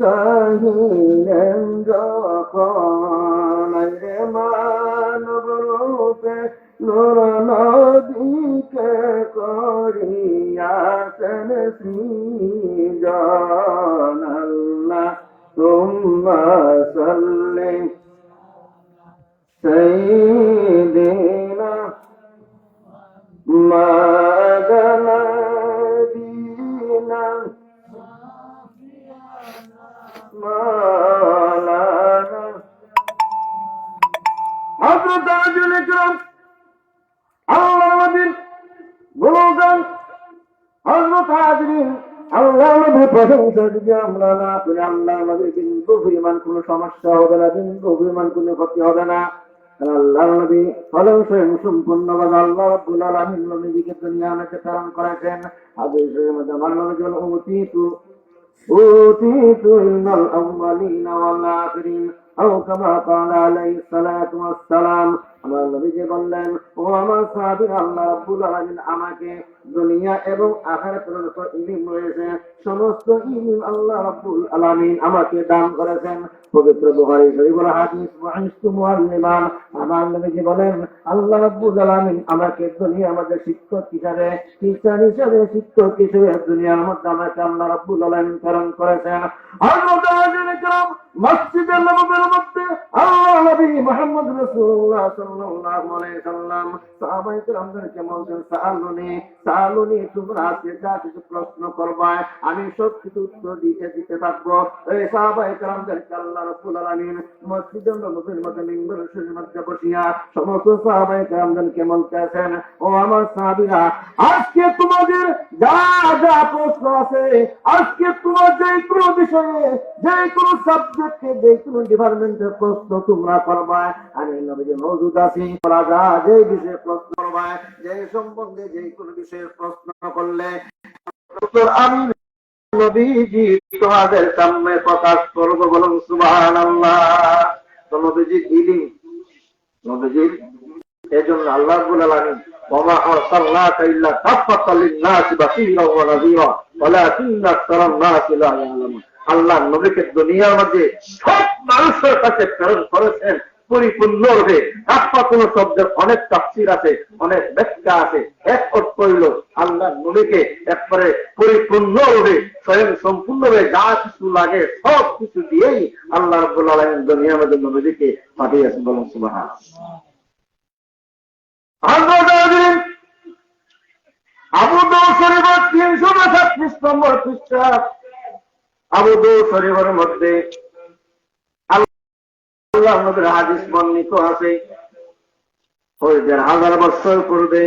চাহিলেন যখন রে মানব রূপে নূর নবীকে করিয়াছেন সৃজন আল্লাহ তুম্মা সাল্লি সাইয়্যিদিনা মাদানা মাওলানা হযরত আজল ইকরাম আল্লাহ নবীর গুণগান হযরত হাজরিন আল্লাহ নবীর প্রশংসা যদি আমরা না করি আল্লাহ নবীর বিন্দু পরিমাণ কোনো সমস্যা হবে না, বিন্দু পরিমাণ কোনো ক্ষতি হবে না। আল্লাহ নবী হলেন স্বয়ং সম্পূর্ণভাবে আল্লাহ রাব্বুল আলামিন নবীকে দুনিয়া আমাকে প্রেরণ করেছেন। হাদিসের মধ্যে আমার নবী বলেন উতিতু ইলমাল আউয়ালিনা ওয়াল আখিরিন আও কামা ক্বালা আলাইহিস সালাতু ওয়াস সালাম। আমার নবীজি বললেন, ও আমার সাহাবীরা, আল্লাহ রাব্বুল আলামিন আমাকে দুনিয়া এবং আখিরাতের যত ইলম রয়েছে সমস্ত ইলম আল্লাহ রাব্বুল আলামিন আমাকে দান করেছেন। পবিত্র বুখারী শরীফের হাদিস ওয়াইস্তু মুআল্লিমান। আমার নবীজি বলেন, আল্লাহ রাব্বুল আলামিন আমাকে দুনিয়ার মধ্যে শিক্ষক হিসাবে টিচার হিসাবে শিক্ষক হিসাবে দুনিয়ার মধ্যে আমাকে আল্লাহ রাব্বুল আলামিন প্রেরণ করেছেন। হযরত আজল ইকরাম মসজিদে নববীর মধ্যে আল্লাহ নবী মুহাম্মদ রাসূলুল্লাহ সাল্লাল্লাহু আলাইহি সাল্লাম সাহাবায়ে কেরামদেরকে বলতেন, সাআলুনি তোমরা আজকে যা কিছু প্রশ্ন করবে আমি সব কিছু উত্তর দিতে থাকবো। এই সাহাবায়ে কেরামদেরকে আল্লাহ রাব্বুল আলামিন মসজিদে নববীর মধ্যে মিম্বর শরীফের মধ্যে বসিয়া সমস্ত সাহাবায়ে কেরামদেরকে বলতেছেন, ও আমার সাহাবীরা, আজকে তোমাদের যা যা প্রশ্ন আছে, আজকে তোমার যে কোনো বিষয়ে যে কোনো সাবজেক্টে যে কোনো ডিপার্টমেন্টের প্রশ্ন তোমরা করবা, আমি নবীজি মওজুদ আছি। রাজা যে বিষয়ে প্রশ্ন করবা, যে সম্বন্ধে যে কোনো বিষয়ে প্রশ্ন করলে আমি নবীজি তোমাদের সামনে প্রকাশ করবো। বলুন সুবহানাল্লাহ। তো নবীজির ইলম, নবীজির এজন্য আল্লাহ রাব্বুল আলামিন ওয়া আরসালনাকা ইল্লা কাফাতাল লিন-নাসি বাশীরাও ওয়া নাযীরা ওয়ালাকিন্না আকসারান নাসি লা ইয়ালামুন। আল্লাহ নবীকে দুনিয়ার মধ্যে সব মানুষের কাছে প্রেরণ করেছেন পরিপূর্ণরূপে। কাফা কোন শব্দের অনেক তাফসীর আছে, অনেক ব্যাখ্যা আছে। এক অর্থ হইল আল্লাহ নবীকে একবারে পরিপূর্ণরূপে স্বয়ং সম্পূর্ণভাবে যা কিছু লাগে সব কিছু দিয়েই আল্লাহ রাব্বুল আলামিন দুনিয়ার মধ্যে নবীকে পাঠিয়েছেন। বলুন সুবহানাল্লাহ। আবু দাউদ শরীফের 336 নম্বর পৃষ্ঠা, আবু দাউদ শরীফের মধ্যে আল্লাহ নবীর হাদিস বর্ণিত আছে। ওই 1000 বছর পূর্বে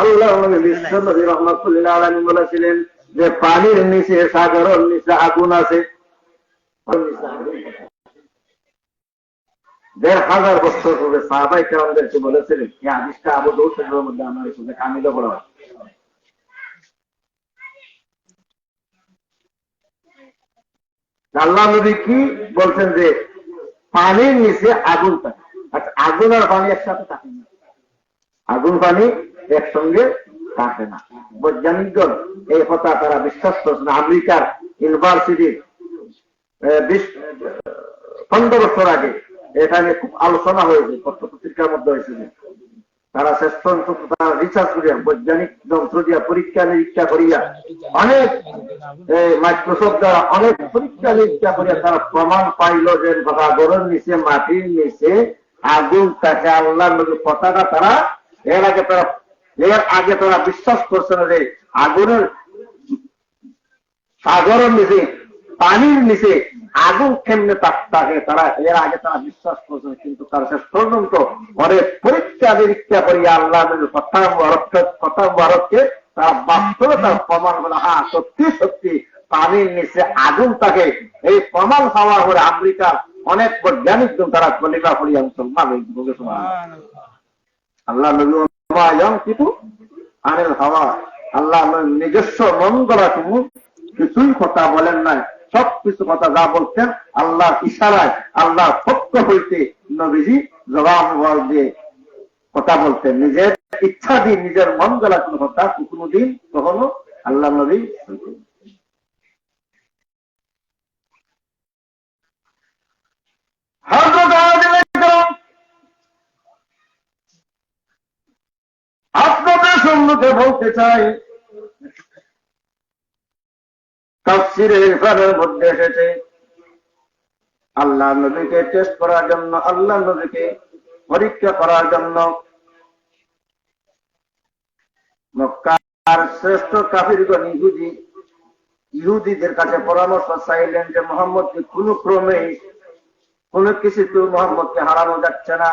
আল্লাহ নবী বিশ্ব নবী রাহমাতুল্লাহ আলাইহি বলেছিলেন যে পানির নিচে, সাগরের নিচে আগুন আছে। 1000 বছর পূর্বে সাহাবায়ে কেরামদেরকে বলেছিলেন। এই হাদিসটা আবু দাউদ শরীফের মধ্যে আমরা এখানে কামিলে পড়া হয়। আল্লাহ নবী কি বলছেন যে পানির নিচে আগুন থাকে। আচ্ছা, আগুন আর পানি একসাথে থাকে না, আগুন পানি একসঙ্গে থাকে না। বৈজ্ঞানিকগণ এই কথা তারা বিশ্বাস করছেন। আমেরিকার ইউনিভার্সিটির 15 বছর আগে এখানে খুব আলোচনা হয়েছে, পত্রিকার মধ্যে হয়েছিল। তারা শ্রেষ্ঠ রিসার্চ করিয়া, বৈজ্ঞানিক যন্ত্র দিয়া পরীক্ষা নিরীক্ষা করিয়া, অনেক মাইক্রোসফট দ্বারা অনেক পরীক্ষা নিরীক্ষা করিয়া তারা প্রমাণ পাইল যে সাগরের নিচে, মাটির নিচে আগুন থাকে। আল্লাহ নবীর কথাটা তারা এর আগে তারা বিশ্বাস করছে না যে আগুনের, সাগরের নিচে, পানির নিচে আগুন কেমনে থাকে। তারা এর আগে তারা বিশ্বাস করছে, কিন্তু তারা শেষ পর্যন্ত অনেক পরীক্ষা নিরীক্ষা করিয়া আল্লাহ নবীর কথা মুবারককে তারা বাস্তবে তার প্রমাণ করে, হ্যাঁ সত্যি সত্যি পানির নিচে আগুন থাকে। এই প্রমাণ পাওয়ার পরে আমেরিকার অনেক বৈজ্ঞানিক তারা কলিমা পড়িয়া মুসলমান। আল্লাহ নবী কিন্তু আনিল হাওয়া, আল্লাহ নিজস্ব মন গড়া কিছুই কথা বলেন নাই। সব কিছু কথা যা বলছেন আল্লাহ ইশারায়, আল্লাহ পক্ষ হইতে নবীজি জবাব দিয়ে কথা বলতেন। নিজের ইচ্ছা দিয়ে, নিজের মন গড়া কোনো কথা কোনোদিন কখনো আল্লাহ নবী বলতে চাই, তাফসীরে ইরফানের মধ্যে এসেছে আল্লাহ নবীকে টেস্ট করার জন্য, আল্লাহ নবীকে পরীক্ষা করার জন্য মক্কার শ্রেষ্ঠ কাফিরগণ ইহুদিদের কাছে পরামর্শ চাইলেন যে মুহাম্মদকে কোনো ক্রমে কোনো কিছুতে মুহাম্মদকে হারানো যাচ্ছে না,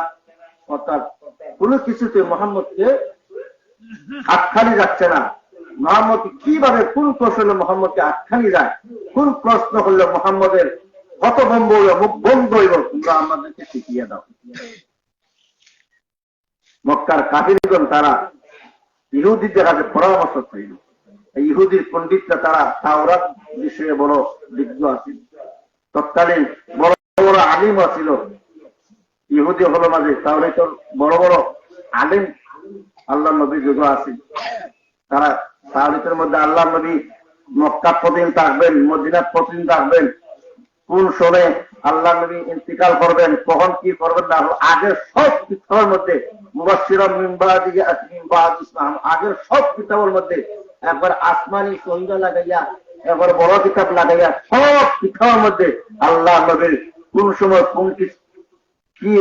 অর্থাৎ কোনো কিছুতে মুহাম্মদকে আটকানো যাচ্ছে না। মুহাম্মদ কিভাবে কোন কৌশলে মুহাম্মদকে আটকানি যায়, কোন প্রশ্ন হলে মুহাম্মদের হতভম্ব মুখ বন্ধ হইব, তোমরা আমাদেরকে শিখিয়ে দাও। মক্কার কাফিরগণ তারা ইহুদিদের কাছে পরামর্শ চাইল। ইহুদির পণ্ডিতরা তারা তাওরাত বিষয়ে বড় বিজ্ঞ আছিল, তৎকালীন বড় বড় আলিম আছিল। ইহুদি হলো মাঝে তাওরাতের বড় বড় আলিম আল্লাহ নবী যুগ আছিল। তারা তাওরাতের মধ্যে আল্লাহ নবী মক্কা প্রতিদিন থাকবেন, মদিনা প্রতিদিন থাকবেন, কোন সময় আল্লাহ নবী ইন্তিকাল করবেন, কখন কি করবেন না, আগের সব কিতাবের মধ্যে মুবাশশিরাম মিন বাদি ইসলাম, আগের সব কিতাবের মধ্যে একবার আসমানি সন্ধ্যা লাগাইয়া একবার বড় কিতাব লাগাইয়া সব কিতাবের মধ্যে আল্লাহ নবীর কোন সময় কোন কি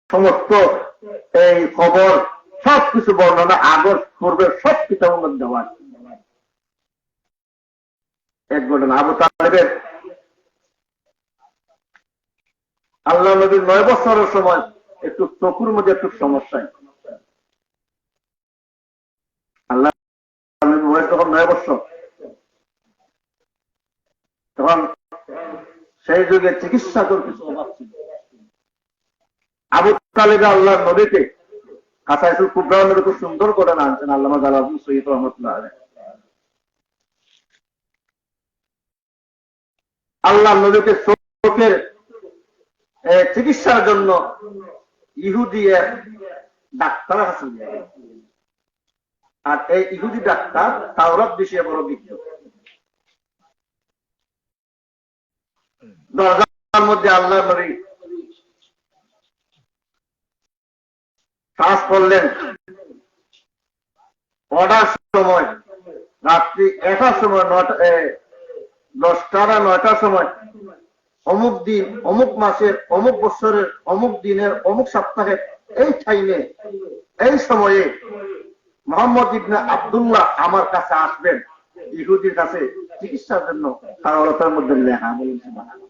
সমস্ত এই খবর সবকিছু বর্ণনা আগর পূর্বের সব কিতাবের মধ্যে দেওয়া। এক ঘটনা, আবু তালেবের আল্লাহ নবীর 9 বছরের সময় একটু চকুর মধ্যে একটু সমস্যা। আল্লাহ নবীর বয়স তখন 9 বছর, তখন সেই যুগে চিকিৎসার কিছু অভাব ছিল। আবু তালেব আল্লাহ নবীকে কাছাইসুল কুবরা নবী খুব সুন্দর করে আনছেন আল্লামা জালালউদ্দিন সৈয়দ রহমাতুল্লাহ আলাইহি। আল্লাহ নবীকে চোখের চিকিৎসার জন্য ইহুদি এক ডাক্তার আছে, আর এই ইহুদি ডাক্তার তাওরাত বিষয়ে বড় বিজ্ঞ। দরজার মধ্যে আল্লাহ নবী কাজ করলেন, কটার সময় রাত্রি 1টার সময় 10টা না 9টার সময় অমুক দিন অমুক মাসের অমুক বছরের অমুক দিনের অমুক সপ্তাহের এই টাইমে এই সময়ে মোহাম্মদ ইবনে আব্দুল্লাহ আমার কাছে আসবেন ইহুদির কাছে চিকিৎসার জন্য। তাওরাতের মধ্যে লেখা, বলেন সুবহানাল্লাহ।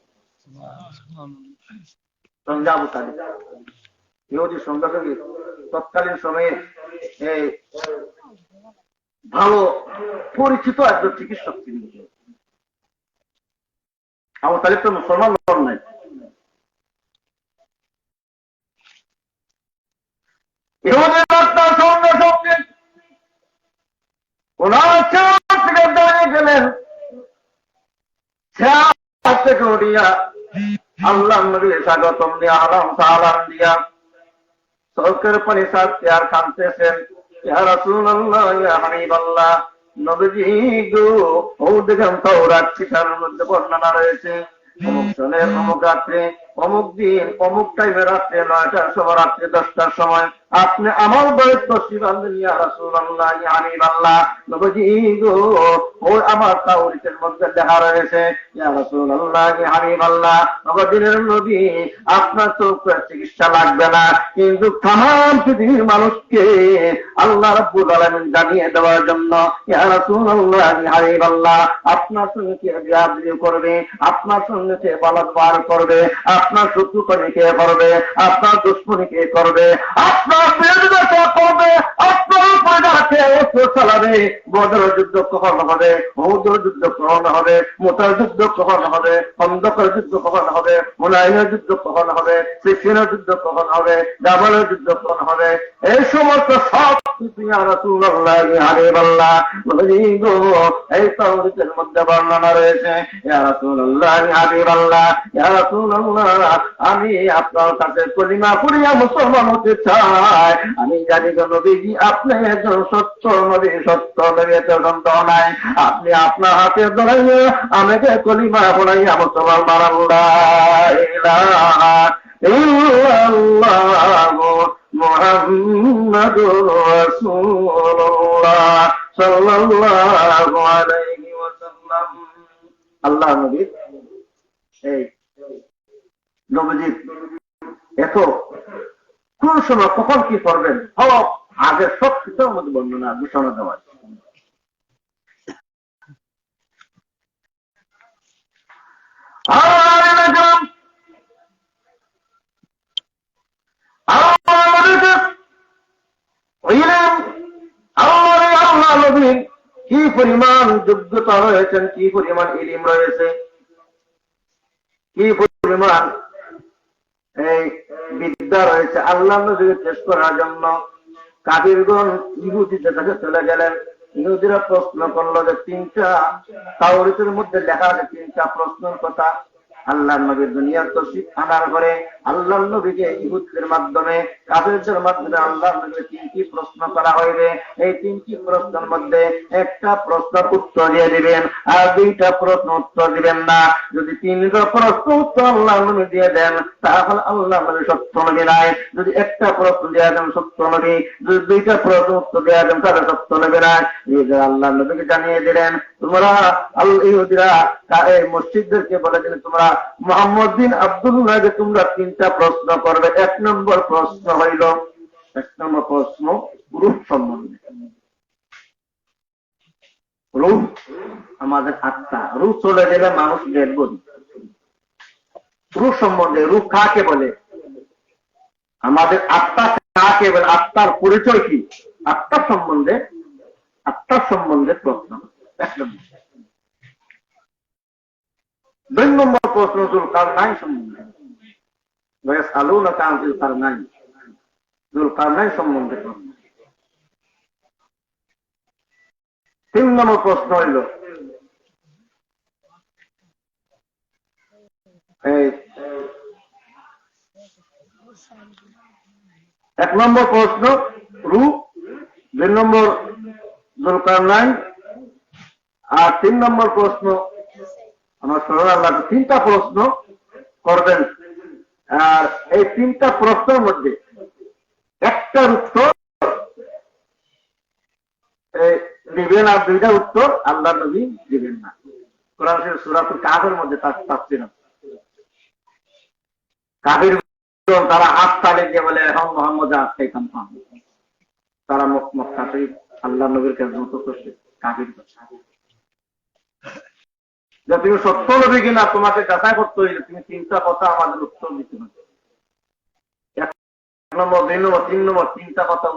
ইহুদির সঙ্গে সঙ্গে তৎকালীন সময়ে ভালো পরিচিত একজন চিকিৎসক ছিলেন। আবু তালেব তো মুসলমান নাই। ইহুদির ডাক্তার সঙ্গে সঙ্গে ওনার থেকে দাঁড়িয়ে গেলেন, থেকে উঠিয়া আল্লাহ নবীর স্বাগতম দিয়া আলাম সালাম দিয়া চোখের পানি ছাড়তে আর কাঁদতেছেন, ইয়া রাসূলুল্লাহ ইয়া হাবিবাল্লাহ, নবীজি গো, ও দেখেন তাওরাত কিতাবের মধ্যে বর্ণনা রয়েছে অমুক সনের অমুক রাত্রে অমুক দিন অমুক টাইমে রাত্রে 9টার সময় রাত্রে 10টার সময় আপনি আমার বয়স তসিবান ইয়া রাসূলুল্লাহ ইয়া হাবিবাল্লাহ, নবীজি গো, ও আমার তাওরাতের মধ্যে লেখা রয়েছে ইয়া রাসূলুল্লাহ ইয়া হাবিবাল্লাহ, নবীর নবী আপনার চোখের চিকিৎসা লাগবে না, কিন্তু तमाम পৃথিবীর মানুষকে আল্লাহ রাব্বুল আলামিন জানিয়ে দেওয়ার জন্য ইয়া রাসূলুল্লাহ ইয়া হাবিবাল্লাহ, আপনার সঙ্গে কে বিয়াদবি করবে, আপনার সঙ্গে কে বলাৎকার করবে, আপনার শত্রুতানি কে করবে, আপনার দুশমনি কে করবে, আপনার বিরোধিতা কে করবে, আপনার উপরে কে অস্ত্র চালাবে, বদর যুদ্ধ কখন হবে, উহুদের যুদ্ধ কখন হবে, মুতার যুদ্ধ কখন হবে, খন্দকের যুদ্ধ কখন হবে, হুনাইনের যুদ্ধ কখন হবে, সিফিনের যুদ্ধ কখন হবে, জাবালের যুদ্ধ কখন হবে, এই সমস্ত সব কিছু ইয়া রাসূলুল্লাহ ইয়া হাবিবাল্লাহ, এই তাওরাতের মধ্যে বর্ণনা রয়েছে। ইয়া রাসূলুল্লাহ ইয়া হাবিবাল্লাহ, ইয়া রাসূলুল্লাহ, আমি আপনার কাছে কলিমা পড়িয়া মুসলমান হতে চাই। আমি জানি যে নবীজি আপনি একজন সত্য নবী, সত্য নবী, এত সন্দেহ নাই। আপনি আপনার হাতে ধরাইয়া আমাকে কলিমা পড়াইয়া মুসলমান বানান। লা ইলাহা ইল্লাল্লাহু মুহাম্মাদুর রাসূলুল্লাহ সাল্লাল্লাহু আলাইহি ওয়াসাল্লাম। আল্লাহ নবী এই নবীজি এত কোন সময় কখন কি করবেন সব আগের সব কিছুর মধ্যে বর্ণনা ঘোষণা দেওয়া। কি পরিমাণ যোগ্যতা রয়েছেন, কি পরিমাণ ইলম রয়েছে, কি পরিমাণ এই বিদ্যা রয়েছে আল্লাহ নবীকে টেস্ট করার জন্য কাফিরগণ ইহুদিদের কাছে চলে গেলেন। ইহুদিরা প্রশ্ন করলো যে তিনটা তাওরাতের মধ্যে লেখা আছে তিনটা প্রশ্নের কথা। আল্লাহ নবীর দুনিয়ার তশরিফ আনার পরে আল্লাহ নবীকে ইহুদিদের মাধ্যমে কাফিরদের মাধ্যমে আল্লাহ নবীকে তিনটি প্রশ্ন করা হইবে। এই তিনটি প্রশ্নের মধ্যে একটা প্রশ্নের উত্তর দিয়ে দিবেন আর দুইটা প্রশ্ন উত্তর দিবেন না। যদি তিনটা প্রশ্ন উত্তর আল্লাহ নবী দিয়ে দেন তাহলে আল্লাহ নবী সত্য নবী নাই। যদি একটা প্রশ্ন দিয়ে দেন সত্য নবী, যদি দুইটা প্রশ্ন উত্তর দিয়ে দেন তাহলে সত্য নবী নাই। আল্লাহ নবীকে জানিয়ে দিলেন তোমরা ইহুদিরা এই মসজিদদেরকে বলে দিলেন তোমরা মোহাম্মদ বিন আব্দুল্লাহকে তোমরা তিনটা প্রশ্ন করবে। এক নম্বর প্রশ্ন হইল, এক নম্বর প্রশ্ন রূপ সম্বন্ধে। রূপ আমাদের আত্মা, রূপ চলে গেলে মানুষ দেখব। রূপ সম্বন্ধে, রূপ কাকে বলে, আমাদের আত্মা কাকে বলে, আত্মার পরিচয় কি, আত্মার সম্বন্ধে, আত্মার সম্বন্ধে প্রশ্ন। এক নম্বর। দুই নম্বর প্রশ্ন যুলকারনাইন সম্বন্ধে, ইয়াসআলুনাকা আনিল কারনাইন, যুলকারনাইন সম্বন্ধে প্রশ্ন। তিন নম্বর প্রশ্ন হইল এক নম্বর প্রশ্ন রূপ, দুই নম্বর যুলকারনাইন, আর তিন নম্বর প্রশ্ন আমার স্মরণ আল্লাহ তিনটা প্রশ্ন করবেন। আর এই তিনটা প্রশ্নের মধ্যে একটার উত্তর দিবেন আর দুইটা উত্তর আল্লাহ নবী দিবেন না। কোরআন শরীফ সূরাতুল কাহফের মধ্যে তাফসীর কাফির তারা হাত তালে দিয়ে বলে এখন মোহাম্মদ আসছে কাম, তারা মক্কা শরীফ আল্লাহ নবীর কাছে মতো করছে কাফির। যে তুমি সত্য নবী কিনা তোমাকে যাচাই করতে হইলে তুমি তিনটা কথা আমাদের উত্তর দিতে হবে। এক নম্বর, দুই নম্বর, তিন নম্বর, তিনটা কথা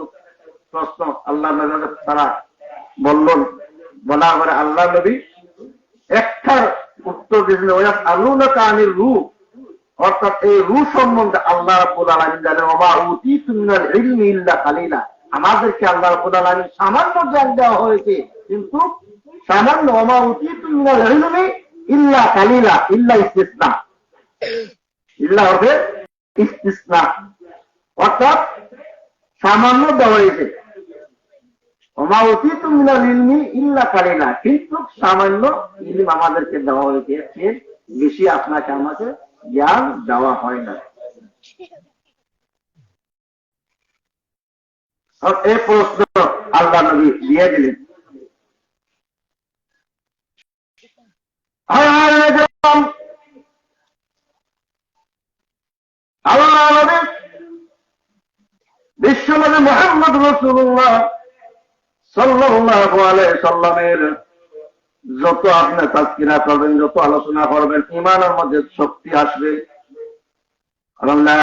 প্রশ্ন আল্লাহ নবী তারা বললেন। বলার পরে আল্লাহ নবী একটার উত্তর দিয়েছিলেন ইয়াসআলুনাকা আনির রূহ, অর্থাৎ এই রূহ সম্বন্ধে আল্লাহ রাব্বুল আলামিন জানেন ওমা উতীতু মিনাল ইলমি ইল্লা কালিলা, আমাদেরকে আল্লাহ রাব্বুল আলামিন সামান্য জ্ঞান দেওয়া হয়েছে, কিন্তু সামান্য। ওমা উতীতু মিনাল ইলমি ইল্লা কালিলা, ইল্লা ইস্তিসনা, ইল্লা হবে ইস্তিসনা, অর্থাৎ সামান্য দেওয়া হয়েছে। ওমা উতীতু মিনাল ইলমি ইল্লা কালিলা, কিন্তু সামান্য ইলম আমাদেরকে দেওয়া হয়েছে, এর বেশি আপনাকে আমাকে জ্ঞান দেওয়া হয় না। এই প্রশ্ন আল্লাহ নবী দিয়ে দিলেন। আল্লাহ নবী বিশ্বনবী মুহাম্মদ রাসূলুল্লাহ সাল্লাল্লাহু আলাইহি সাল্লামের যত আপনি তাজকিরা করবেন, যত আলোচনা করবেন, ঈমানের মধ্যে শক্তি আসবে। লা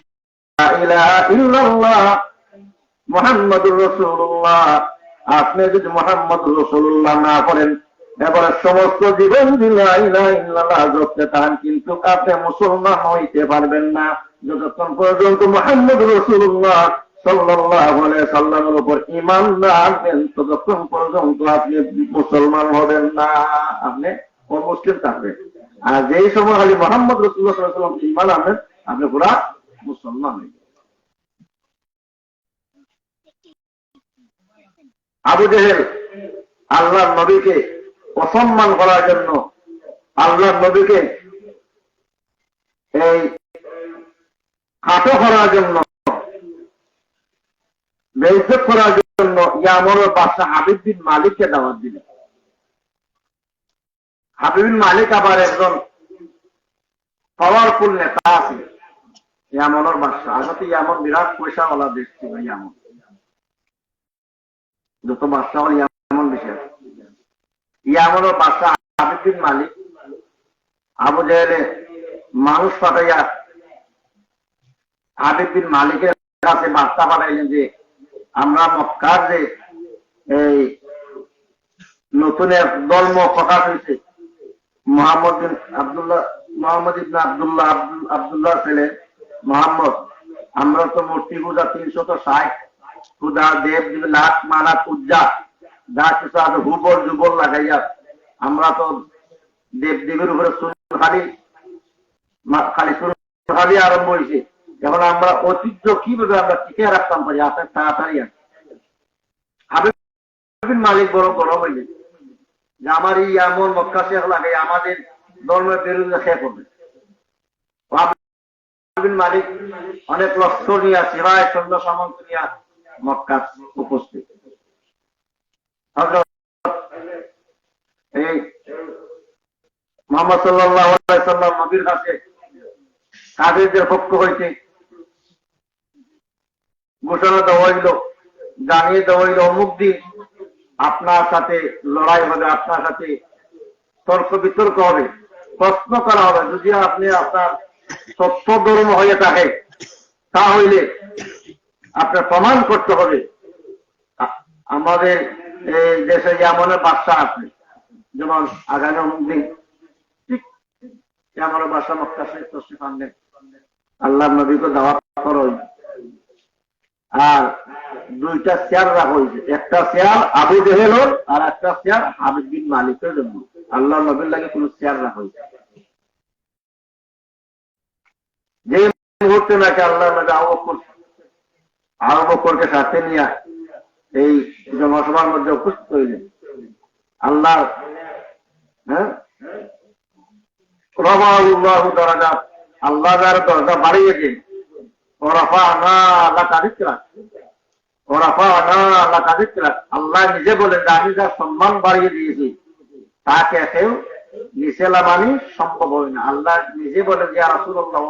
ইলাহা ইল্লাল্লাহ মুহাম্মাদুর রাসূলুল্লাহ, আপনি যদি মুহাম্মাদুর রাসূলুল্লাহ না করেন এবারে সমস্ত জীবন লা ইলাহা ইল্লাল্লাহ জপতে থাকেন, কিন্তু আপনি মুসলমান হইতে পারবেন না যতক্ষণ পর্যন্ত মুহাম্মাদুর রাসূলুল্লাহ সাল্লাল্লাহু আলাইহি সাল্লামের উপর ঈমান না আনবেন, ততক্ষণ পর্যন্ত আপনি মুসলমান হবেন না, আপনি অমুসলিম থাকবেন। আর যেই সময় খালি মুহাম্মদ রাসূলুল্লাহ সাল্লাল্লাহু আলাইহি ওয়াসাল্লাম ঈমান আনবেন আপনি পুরা মুসলমান হবেন। আবু জেহেল আল্লাহর নবীকে অসম্মান করার জন্য, আল্লাহর নবীকে এই খাটো করার জন্য বেইজ্জত করার জন্য ইয়ামনের বাদশা হাবিব বিন মালিককে দাওয়াত দিলেন। হাবিব বিন মালিক আবার একজন পাওয়ারফুল নেতা আছে ইয়ামনের বাদশা। আসলে ইয়ামন বিরাট পয়সাওয়ালা দেশ ছিল। ইয়ামন যত বাদশা হল ইয়ামন বিশেষ। ইয়ামনের বাদশা হাবিব বিন মালিক আবু জাহেলে মানুষ পাঠাইয়া হাবিব বিন মালিকের কাছে বার্তা পাঠাইলেন যে আমরা মক্কার যে এই নতুন এক ধর্ম প্রকাশ হয়েছে মোহাম্মদ ইবনে আব্দুল্লাহ ছেলে মোহাম্মদ, আমরা তো মূর্তি পূজা 360 পূজা দেব লাখ মানা পূজা যা কিছু আছে হুবল জুবল লাগাইয়া আমরা তো দেব দেবীর উপরে খালি আরম্ভ হয়েছে। এখন আমরা ঐতিহ্য কিভাবে আমরা টিকে রাখতাম পারি আপনার তাড়াতাড়ি হাবিব বিন মালিক বড় গরম হইলে যে আমার এই এমন মক্কা শেখ লাগে আমাদের ধর্মের বিরুদ্ধে শেখ হবে। হাবিব বিন মালিক অনেক লস্কর নিয়ে সিপাহী সৈন্য সামন্ত নিয়ে মক্কা উপস্থিত। এই মুহাম্মদ সাল্লাল্লাহু আলাইহি ওয়াসাল্লাম নবীর কাছে কাফিরদের পক্ষ হইতে ঘোষণা দেওয়া হইল, জানিয়ে দেওয়া হইল অমুক দিন আপনার সাথে লড়াই হবে, আপনার সাথে তর্ক বিতর্ক হবে, প্রশ্ন করা হবে। যদি আপনি আপনার সত্য ধর্ম হয়ে থাকে তাহলে আপনার প্রমাণ করতে হবে। আমাদের এই দেশে যেমন বাদশা আছে, যেমন আগামী অমুক দিন ঠিক যেমন বাদশা মক্কা শরীফ তশরিফ আনলেন, আল্লাহ নবীকে দাওয়াত করা হয়েছে। আর দুইটা চেয়ার রাখা হয়েছে, একটা চেয়ার আবু জেহেল আর একটা চেয়ার হাবিব বিন মালিকের জন্য। আল্লাহ নবীর লাগে কোন চেয়ার রাখা হয়েছে। যে মুহূর্তে নাকি আল্লাহ নবী আবু বকরকে সাথে নিয়ে এই জনসভার মধ্যে উপস্থিত হইলেন, আল্লাহ আল্লাহ যার দরজা বাড়িয়েছেন আল্লাহ নিজে বলেন যে আমি যার সম্মান বাড়িয়ে দিয়েছি তাকে কেউ নিচে নামানি সম্ভব হয় না। আল্লাহ নিজে বলেন যে রাসূলুল্লাহ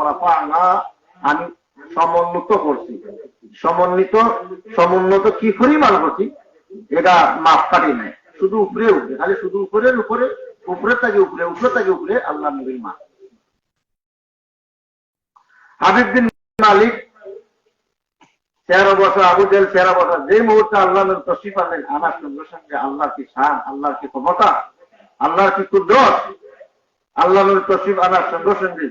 আমি সমুন্নত করছি। সমুন্নত কি পরিমাণ করছি এটা মাপকাঠি নাই, শুধু উপরে উপরে, খালি শুধু উপরের উপরে, উপরে থেকে উপরে, উপরে থেকে উপরে আল্লাহ নবীর মা। হাবিব বিন মালিক 13 বছর, আবু জেহেল 13 বছর। যে মুহূর্তে আল্লাহ নবী তশরিফ আনলেন আনার সঙ্গে সঙ্গে আল্লাহর কি শান, আল্লাহর কি ক্ষমতা, আল্লাহর কি কুদরত, আল্লাহ নবী তশরিফ আনার সঙ্গে সঙ্গে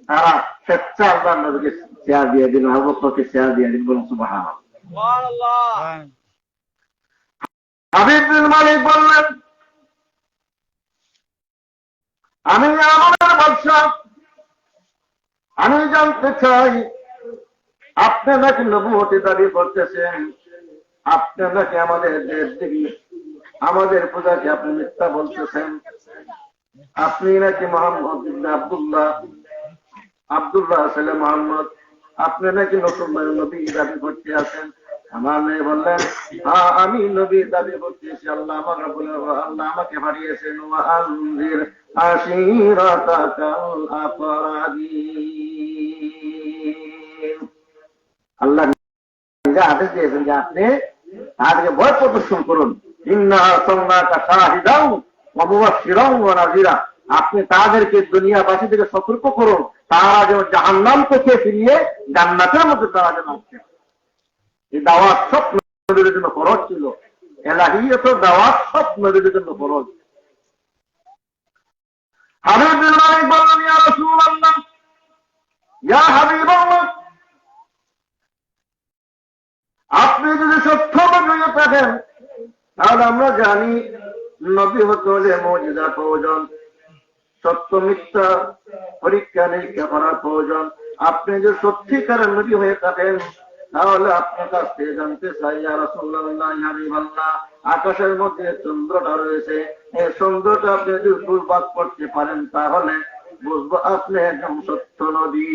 তারা স্বেচ্ছা আল্লাহ নবীকে চেয়ার দিয়ে দিল, আবু বকরকে চেয়ার দিয়ে দিল। বলুন সুবহানাল্লাহ। হাবিব বিন মালিক বললেন আমি আমার বাদশা, আমি জানতে চাই আপনি নাকি নবুয়তের দাবি করতেছেন, আপনি নাকি আমাদের দেব দেবী আমাদের পূজাকে আপনি মিথ্যা বলতেছেন, আপনি নাকি মোহাম্মদ ইবনে আব্দুল্লাহ ছেলে মোহাম্মদ, আপনি নাকি নতুন নবী দাবি করতে আছেন। আমার মেয়ে বললেন হ্যাঁ আমি নবী দাবি করতেছি, আল্লাহ আমাকে পাঠিয়েছেন ওয়া আনজির আশীরাতাকাল আকরাবিন। আল্লাহ নিজে আদেশ দিয়েছেন যে আপনি তাদেরকে ভয় প্রদর্শন করুন। ইন্না আরসালনাকা শাহিদান ওয়া মুবাশশিরান ওয়া নাযিরা, আপনি তাদেরকে দুনিয়াবাসী থেকে সতর্ক করুন, তারা যেন জাহান্নাম থেকে ফিরিয়ে জান্নাতের মধ্যে তারা যেন আসে। এই দাওয়াত সব নবীদের জন্য ফরজ ছিল, এলাহিয়ত দাওয়াত সব নবীদের জন্য ফরজ। হাবিব বিন মালিক বললেন ইয়া রাসূলুল্লাহ, ইয়া হাবিবাল্লাহ, আপনি যদি সত্য নবী থাকেন তাহলে আমরা জানি নবী হতে হলে মুজিজা প্রয়োজন, সত্য মিথ্যা পরীক্ষা নিরীক্ষা করার প্রয়োজন। আপনি যদি সত্যিকারের নবী হয়ে থাকেন তাহলে আপনার কাছ থেকে জানতে চাই ইয়া রাসূলুল্লাহ, ইয়া হাবিবাল্লাহ, আকাশের মধ্যে চন্দ্রটা রয়েছে, এই চন্দ্রটা আপনি যদি পূর্বাত করতে পারেন তাহলে বুঝবো আপনি একদম সত্য নবী।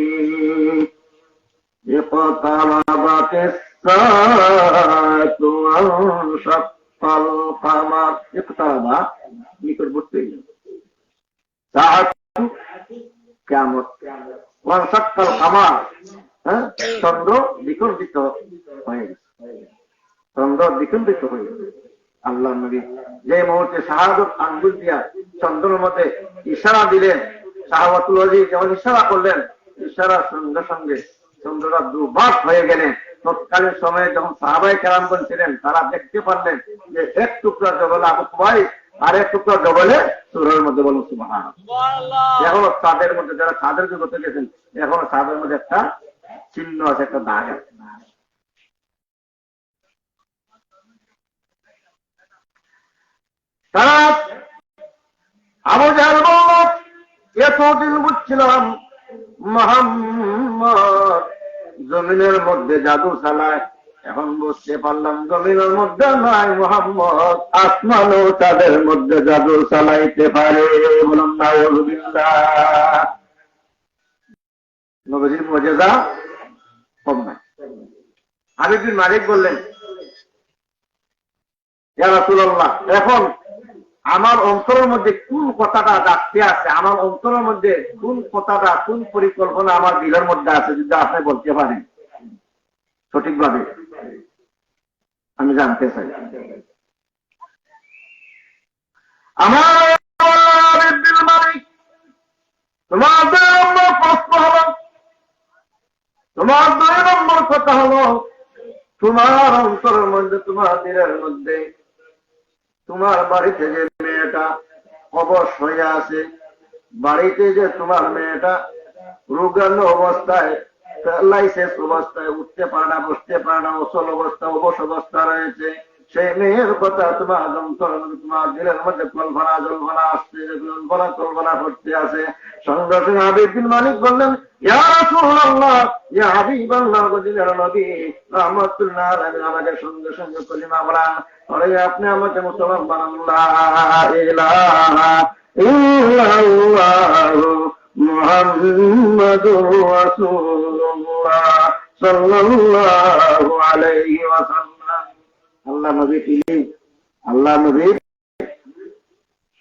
الساعة وانشق القمر اقترب নিকটবর্তী সাআত কিয়ামত ওয়ানশাক আল কামার চন্দ্র বিকম্পিত হয়ে গেছে চন্দ্র বিকম্পিত হয়ে গেছে আল্লাহ নবী যে মুহূর্তে শাহাদত আঙ্গুল দিয়া চন্দ্রের মধ্যে ইশারা দিলেন সাহাবাতুল ওয়াজি যখন ইশারা করলেন ইশারার সঙ্গে সঙ্গে চন্দ্রটা দুর্বাস হয়ে গেলেন তৎকালীন সময়ে যখন সাহাবায়ে কেরামগণ ছিলেন তারা দেখতে পারলেন যে এক টুকরা জবলে আবু কুবাইস আর এক টুকরা জবলে সূরার মধ্যে বলুন সুবহানাল্লাহ। এখনো চাঁদের মধ্যে যারা চাঁদের জগতে গেছেন এখনো চাঁদের মধ্যে একটা চিহ্ন আছে একটা দাগ আছে তারা আবু জাহেল বলল এতদিন বুঝছিলাম মুহাম্মদ জমিনের মধ্যে জাদু চালায় এখন বুঝতে পারলাম জমিনের মধ্যে নাই মুহাম্মদ আসমান ও চাঁদের মধ্যে জাদু চালাইতে পারে বলুন নাউযুবিল্লাহ নবীর মুজিজা কম নাই আরেকদিন মালিক বললেন ইয়া রাসূলুল্লাহ এখন আমার অন্তরের মধ্যে কোন কথাটা ডাকতে আছে আমার অন্তরের মধ্যে কোন কথাটা কোন পরিকল্পনা আমার দিলের মধ্যে আছে যদি আপনি বলতে পারেন সঠিকভাবে আমি জানতে চাই আমার দিল মালিক তোমাদের প্রশ্ন হলো তোমার 2 নম্বর কথা হলো তোমার অন্তরের মধ্যে তোমার দিলের মধ্যে তোমার বাড়িতে যে মেয়েটা অবশ হয়ে আছে বাড়িতে যে তোমার মেয়েটা রোগান্য অবস্থায় প্যারালাইসিস অবস্থায় উঠতে পারে না বসতে পারে না অচল অবস্থা অবশ অবস্থা রয়েছে সেই মেয়ের কথা তোমার অন্তরের মধ্যে তোমার দিলের মধ্যে কল্পনা জল্পনা আসছে কল্পনা করতে আছে সঙ্গে সঙ্গে হাবিবুল মালিক বললেন ইয়া রাসূলুল্লাহ ইয়া হাবিবাল্লাহ গদিনের নবী রাহমাতুল্লাহ আলাইহি আমাকে সঙ্গে সঙ্গে কলিমা বলেন আরে আপনি আমাকে মুসলমান বানান লা ইলাহা ইল্লাল্লাহু মুহাম্মাদুর রাসূলুল্লাহ সাল্লাল্লাহু আলাইহি ওয়াসাল্লাম আল্লাহ নবী তিনি আল্লাহ নবী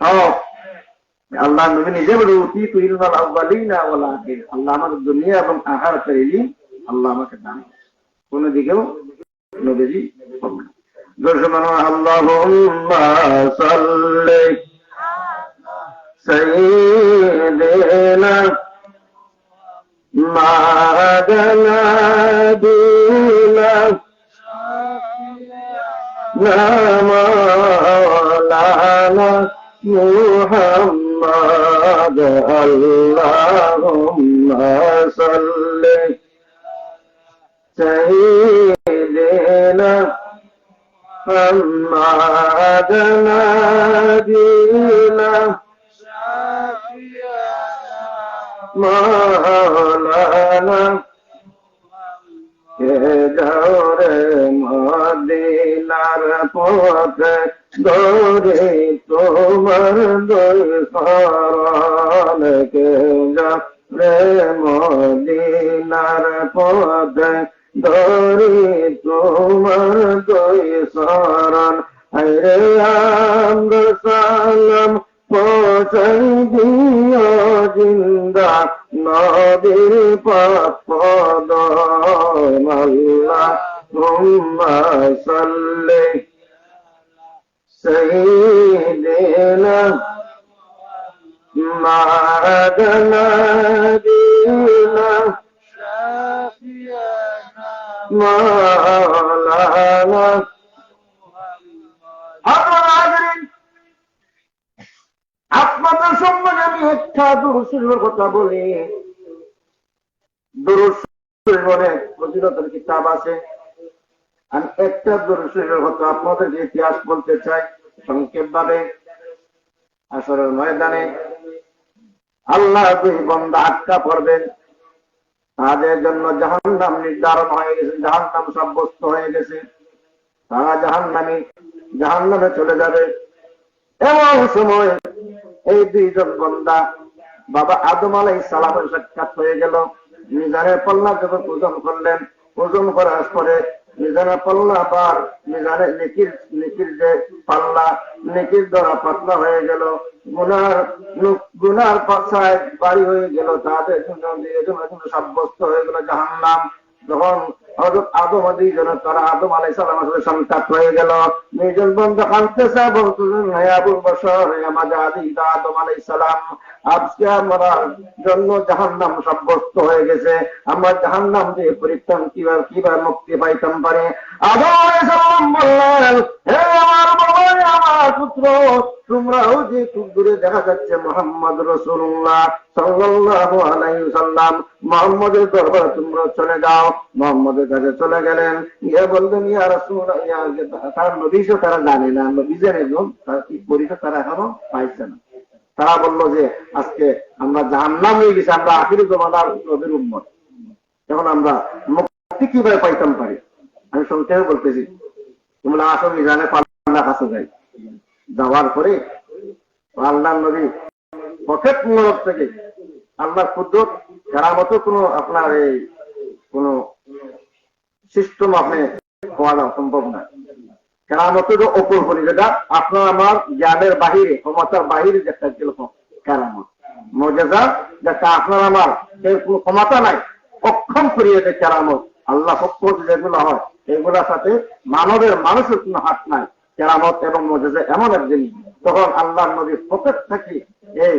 সব আল্লাহ নবী নিজে বলে উঠি তুই ইলমাল আউয়ালিনা ওয়াল আখির আল্লাহ আমাকে দুনিয়া এবং আখিরাতের ইলম আল্লাহ আমাকে দান কোন দিকেও নবীজি বলেন দুশমন আল্লাহুম্মা সাল্লি সাইয়্যিদিনা মা'দানা বিলা মাওলানা মুহাম্মদ আল্লাহুম্মা সাল্লি সাইয়্যিদিনা মা'দানা বিলা মাওলানা কে যাওরে মদিনার পথে দৌড়ে তোমার দরবার কে যাওরে মদিনার পথে দৌড়ে তোমার দরবার আরে আমরা সালাম পৌঁছাই দিও জিন্দা নবীর পাক কদম আল্লাহুম্মা সাল্লি সাইয়্যিদিনা মা'দানা বিলা মাওলানা আপনাদের সম্মানে আমি একটা দুরূদ শরীফের কথা বলি দুরূদ শরীফের অনেক ফজিলতের কিতাব আছে আমি একটা দুরূদ শরীফের কথা আপনাদেরকে ইতিহাস বলতে চাই সংক্ষেপ ভাবে আসরের ময়দানে আল্লাহ 2 বান্দা আটকা পড়বেন তাদের জন্য জাহান্নাম নির্ধারণ হয়ে গেছে জাহান্নাম সাব্যস্ত হয়ে গেছে তারা জাহান্নামে চলে যাবে এমন সময় এই 2 জন বান্দা বাবা আদম আলাইহিস সালামের সাক্ষাৎ হয়ে গেল মিজানের পাল্লা যখন ওজন করলেন ওজন করার পরে মিজানের পাল্লা পার, মিজানের নেকির যে পাল্লা, নেকির দ্বারা পাতলা হয়ে গেল, গুনার পাশায় বাড়ি হয়ে গেল, তাদের জন্য সাব্যস্ত হয়ে গেল জাহান্নাম। যখন হযরত আদম তারা আদম আলাইহিস সালামের সন্তান হয়ে গেল, নিজের বন্ধু কাঁদতেছে, বলতেছেন হে আবুল বশর, হে আমাদের আদি আদম আলাইহিস সালাম, আজকে আমার জন্য জাহান্নাম সাব্যস্ত হয়ে গেছে, আমার জাহান্নাম দিয়ে পরিত্রাণ কিভাবে মুক্তি পাইতাম পারে? আদম আলাইহিস সালাম বললেন, হে আমার বাবা, আমার পুত্র, তোমরাও যে খুব দূরে দেখা যাচ্ছে মুহাম্মদ রাসূলুল্লাহ সাল্লাল্লাহু আলাইহি ওয়াসাল্লাম, মুহাম্মদের দরবারে তোমরা চলে যাও। মুহাম্মদের কাছে চলে গেলেন, গিয়ে বললেন ইয়া রাসূলুল্লাহ, তারা নবীও তারা জানে না, নবী জানে তার কি পরিচয় তারা এখনো পাইছে না। তারা বললো যে আজকে আমরা জাহান্নাম হয়ে গেছি, আমরা আখিরি জমানার নবীর উম্মত, এখন আমরা মুক্তি কিভাবে পাইতাম পারি? আমি সংক্ষেপে বলতেছি, তোমরা আসো মিজানে পাল্লা কাছে যাই। যাওয়ার পরে আল্লাহ নবী পকেট মোড়ক থেকে আল্লাহর কুদরত কেরামত কোনো আপনার এই কোন সিস্টেম আপনি হওয়া সম্ভব না। কেরামতের ওপর করি, যেটা আপনার আমার জ্ঞানের বাহিরে, ক্ষমতার বাহিরে যেটা কেরামত মর্যাদা, যেটা আপনার আমার কোনো ক্ষমতা নাই, অক্ষম করিয়ে যে কেরামত আল্লাহ পক্ষ যেগুলো হয় এগুলোর সাথে মানুষের কোনো হাত নাই। কেরামত এবং মর্যাদা এমন এক জিনিস। তখন আল্লাহ নবী পকেট থেকে এই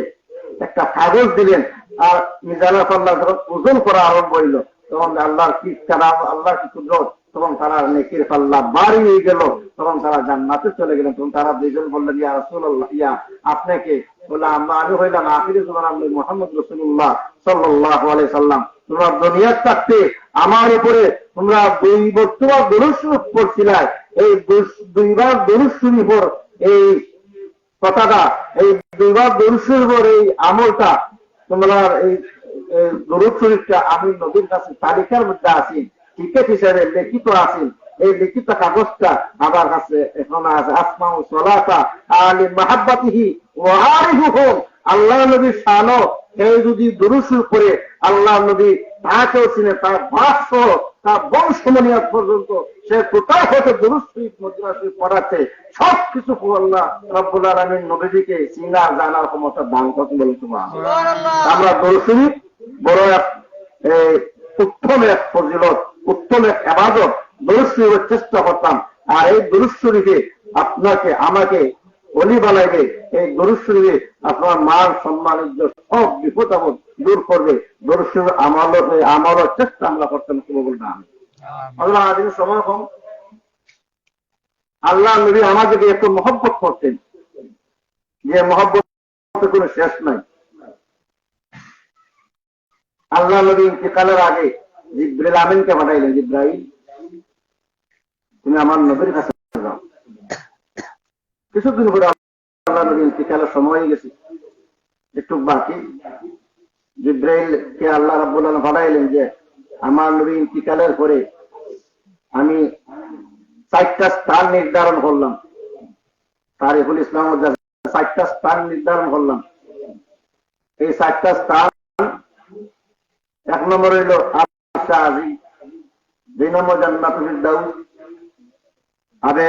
একটা কাগজ দিলেন, আর মিজানের পাল্লা যখন ওজন করা আরম্ভ হইল, তখন আল্লাহর কি কালাম, আল্লাহর কি কুদরত, তখন তারা নেকির পাল্লা বাড়ি হয়ে গেল, তখন তারা জান্নাতে চলে গেলেন। তখন তারা দুইজন বললেন ইয়া রাসূলুল্লাহ, ইয়া আপনাকে বলে আমি হইলাম আখিরি জমানার নবী মুহাম্মদ রাসূলুল্লাহ সাল্লাল্লাহু আলাইহি সাল্লাম। তোমরা দুনিয়ার থাকতে আমার উপরে তোমরা বর্তমান দরুদ শরীফ পড়ছিলে, এই দুইবার দরুদ শরীফের এই কথাটা, এই দুইবার দরুদ শরীফের এই আমলটা, তোমরা এই দরুদ শরীফটা আমি নবীর কাছে তালিকার মধ্যে আছি, টিকেট হিসেবে লিখিত আছি। এই লিখিত কাগজটা আমার কাছে এখন আছে। আসমাউ সালাতা আলি মাহাব্বাতিহি ওয়া আরিফুহুম, আল্লাহ নবীর শানও কেউ যদি দরুদ শরীফ করে আল্লাহ নবী তাকেও চিনে, তার বাস তার বংশমনিয়াত পর্যন্ত সে কোথায় হতে দরুদ শরীফ মদিনা শরীফ পড়াচ্ছে, সবকিছু আল্লাহ রব্বুল আলামিন নবীকে চিনা জানার ক্ষমতা দান করতে বলতে আমরা দরুদ শরীফ বড় এক উত্তম এক ফজিলত, উত্তম এক ইবাদত, দরুদ শরীফের চেষ্টা করতাম। আর এই দরুদ শরীফে আপনাকে আমাকে অলি বানাইবে, এই দরুদ শরীফে আপনার মান সম্মান সব বিপদ আপদ দূর করবে। দরুদ শরীফ আমারও চেষ্টা আমরা করতাম, কি বলবো না। আল্লাহ আদিন সময় কম, আল্লাহ নবী আমাদেরকে এত মহব্বত করতেন যে মহব্বতের কোনো শেষ নাই। আল্লাহ নবী ইন্তেকালের আগে জিবরাইল আমিনকে পাঠাইলেন, জিবরাইল তুমি আমার নবীর কাছে যাও। কিছুদিন পরে আল্লাহ নবী ইন্তেকালের সময় হয়ে গেছে, একটু বাকি। জিবরাইলকে আল্লাহ রাব্বুল আলামিন পাঠাইলেন যে আমার নবী ইন্তেকালের পরে আমি 4টা স্থান নির্ধারণ করলাম, তারিখুল ইসলাম 4টা স্থান নির্ধারণ করলাম। এই 4টা স্থান, 1 নম্বর হইল আরশে আজিম, 2 নম্বর জান্নাতুল ফিরদাউস, আবে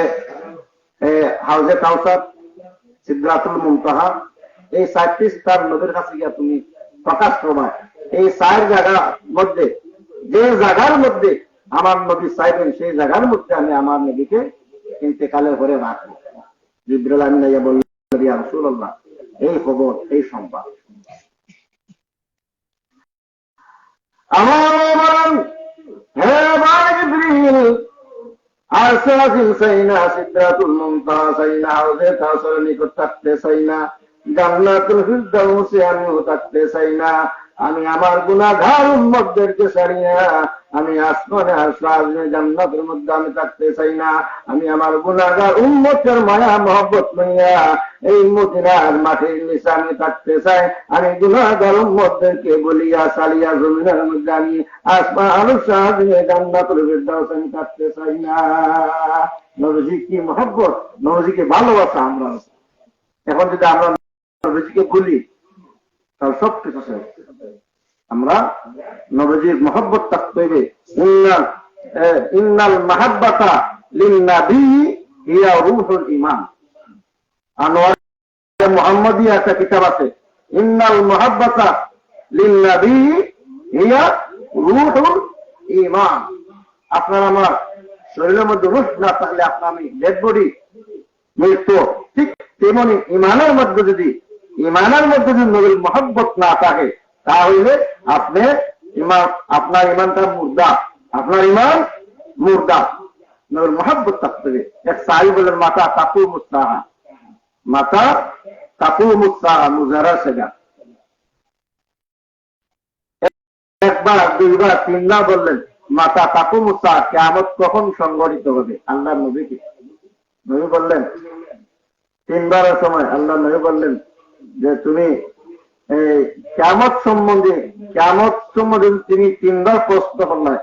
হাউজে কাউসার, সিদরাতুল মুনতাহা। এই 4টি স্থান নবীর কাছে গিয়া তুমি প্রকাশ করবা। এই 4 জায়গার মধ্যে যে জায়গার মধ্যে আমার নবী চাইবেন, সেই জায়গার মধ্যে আমি আমার নবীকে ইন্তেকালের পরে রাখবো। জিবরাইল আমিন বললেন ইয়া রাসূলুল্লাহ, এই খবর, এই সংবাদ আমার হে ভাই জিবরিল, আরশে আজিম চাই না, সিদরাতুল মুনতাহা চাই না, হাউজে কাউসারের নিকট থাকতে চাই না, জান্নাতুল ফিরদাউসে আমিও থাকতে চাই না। আমি আমার গুনাহগার উম্মতদেরকে ছাড়িয়া আমি আসমানে আরশে আজিমে জান্নাতের মধ্যে আমি থাকতে চাই না। আমি আমার গুনাহগার উম্মতের মায়া মহব্বত লইয়া এই মদিনার মাটির নিচে আমি থাকতে চাই। আমি গুনাহগার উম্মতদেরকে বলিয়া চালিয়া জমিনের মধ্যে আমি আসমান আরশে আজিমে জান্নাতুল ফিরদাউসে আমি থাকতে চাই না। নবীজি কি মহব্বত, নবীজিকে ভালোবাসা আমরা। এখন যদি আমরা নবীজিকে বলি তাহলে সবকিছু শেষ। আমরা নবীজির মহব্বত থাকতে হবে। ইন্নাল মাহাব্বাতা লিন-নাবী হিয়া রূহুল ঈমান। আনোয়ার মুহাম্মাদিয়া একটা কিতাব আছে, ইন্নাল মাহাব্বাতা লিন-নাবী হিয়া রূহুল ঈমান। আপনার আমার শরীরের মধ্যে রূহ না থাকলে আপনার আমি ডেড বডি, মৃত্যু। ঠিক তেমনি ইমানের মধ্যে যদি নবীর মহব্বত না থাকে তাহলে আপনার ইমানটা মুর্দা, আপনার ইমান মুর্দা। নবীর মহব্বত থাকতে হবে। এক সাহাবী বলেন, মাতা তাকু মুস্তাহা, মাতা তাকু মুস্তাহা মুজারা সেগা। একবার, দুইবার, তিনবার বললেন মাতা তাকু মুস্তাহা, কিয়ামত কখন সংঘটিত হবে? আল্লাহ নবীকে নবী বললেন, তিনবারের সময় আল্লাহ নবী বললেন যে তুমি কিয়ামত সম্বন্ধে তুমি তিনবার প্রশ্ন করলে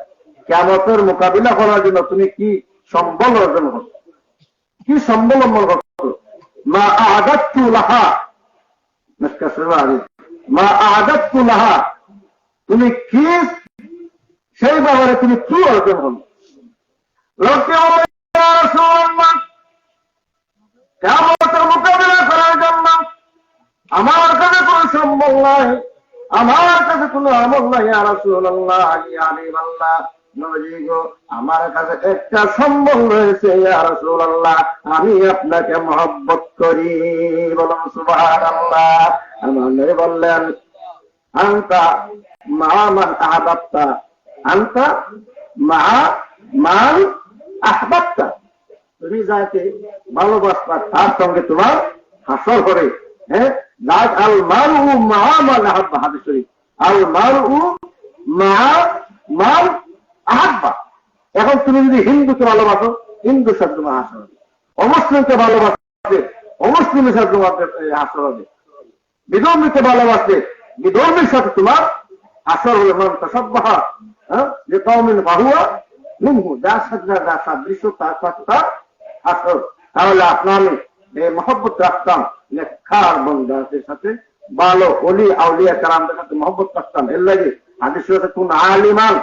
কিয়ামতের মোকাবিলা করার জন্য তুমি কি সম্বল অর্জন করছো, কি সম্বল অর্জন করছো? মা আ'দাততু লাহা, মা আ'দাততু লাহা, তুমি কি সেই ব্যাপারে তুমি কি অর্জন করো? লোকে বলে, ইয়া রাসূলুল্লাহ, কিয়ামতের মোকাবিলা করার জন্য আমার কাছে কোনো সম্বল নাই, আমার কাছে কোনো আমল নাই। ইয়া রাসূলুল্লাহ, ইয়া হাবিবাল্লাহ, নবী গো, আমার কাছে একটা সম্বল রয়েছে। ইয়া রাসূলুল্লাহ, আমি আপনাকে মহব্বত করি। বলুন সুবহানাল্লাহ। আমার নবী বললেন, আনতা মা মান আহবাবতা, আনতা মা মান আহবাবতা, তুমি যাকে ভালোবাসবা তার সঙ্গে তোমার হাসর হবে। হ্যাঁ, আল মারউ মা মান আহাব্বা, হাদিস শরীফ, আল মারউ মা মান আহাব্বা। এখন তুমি যদি হিন্দুকে ভালোবাসো, হিন্দুর সাথে তোমার হাসর হবে। অমুসলিমকে ভালোবাসবে, অমুসলিমের সাথে তোমার হাসর হবে। বিধর্মীকে ভালোবাসবে, বিধর্মীর সাথে তোমার হাসর হবে। মান তাসাব্বাহা লিকাওমিন ফাহুয়া মিনহু, যার সাথে যার সাদৃশ্য তার সাথে তার হাসর। তাহলে আপনার মহব্বত রাখতাম নেককার বান্দাদের সাথে, ভালো ওলি আউলিয়া কেরামদের সাথে মহব্বত রাখতাম। এর লাগে হাদিস আছে, কুন আলিমান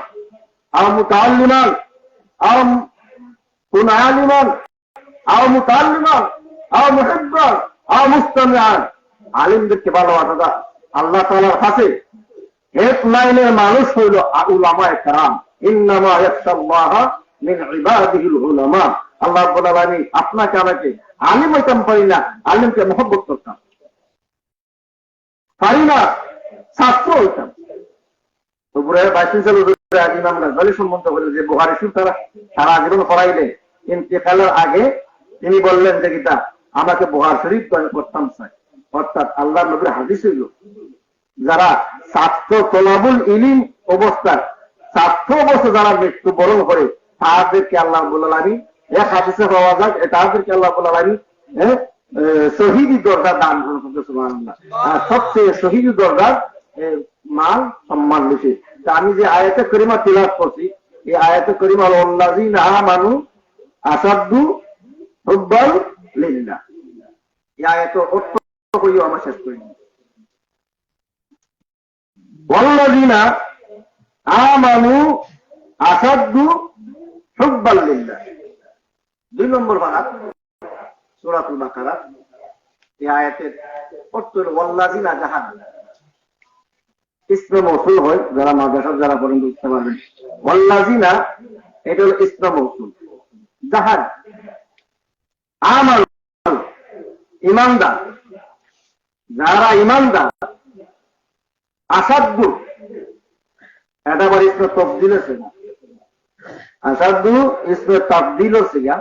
আও মুতাআল্লিমান, আও কুন আলিমান আও মুতাআল্লিমান আও মুহিব্বান আও মুস্তামিআন। আলিমদেরকে ভালোবাসা আল্লাহ তাআলার কাছে হেল্পলাইনের মানুষ হইল উলামায়ে কেরাম। ইন্নামা ইয়াখশাল্লাহা মিন ইবাদিহিল উলামা। আল্লাহ রাব্বুল আলামিন আপনাকে আমাকে আলিম হইতাম পারি না, আলিমকে মহব্বত করতাম পারি না, ছাত্র হইতাম। দুপুরে বাইশিল ইমাম গাজ্জালী সম্বন্ধ বলে যে বুখারী শরীফ তারা আজীবন পড়াইলে ইন্তেকালের আগে তিনি বললেন যে কিতা আমাকে বুখারী শরীফ পড়তাম চাই। অর্থাৎ আল্লাহ নবীর হাদিস হইল, যারা ছাত্র তলাবুল ইলম অবস্থায় ছাত্র অবস্থা যারা মৃত্যুবরণ করে তাদেরকে আল্লাহ রাব্বুল আলামিন এক হাদিসে পাওয়া যায়, তাদেরকে আল্লাহ রাব্বুল আলামিন শহীদি দরজা দান করতে। সুবহানাল্লাহ। সবচেয়ে শহীদি দরজার মান সম্মান বেশি। আমি যে আয়াতে করিমা তিলাওয়াত করছি, এই আয়াতে করিমা আল্লাযীনা আমানু আসাদ্দু হুব্বাল লিল্লাহ। এই আয়াতের অর্থ কইও আমরা শেষ করি। ওয়াল্লাযীনা আমানু আসাদ্দু হুব্বাল লিল্লাহ। 2 নম্বর পারা সূরাতুল বাকারা। এই আয়াতের অর্থ হলো ওয়াল্লাযীনা জাহাদ। ইসমে মৌসুল হয়, যারা মাদ্রাসা যারা পড়েন বুঝতে পারবেন। ওয়াল্লাযীনা এটা হলো ইসমে মৌসুল। জাহাদ আমাল ঈমানদার, যারা ঈমানদার। আসাদ্দু এটা আবার ইসমে তাফদীল আছে না, আসাদ্দু ইসমে তাফদীল আছে গা,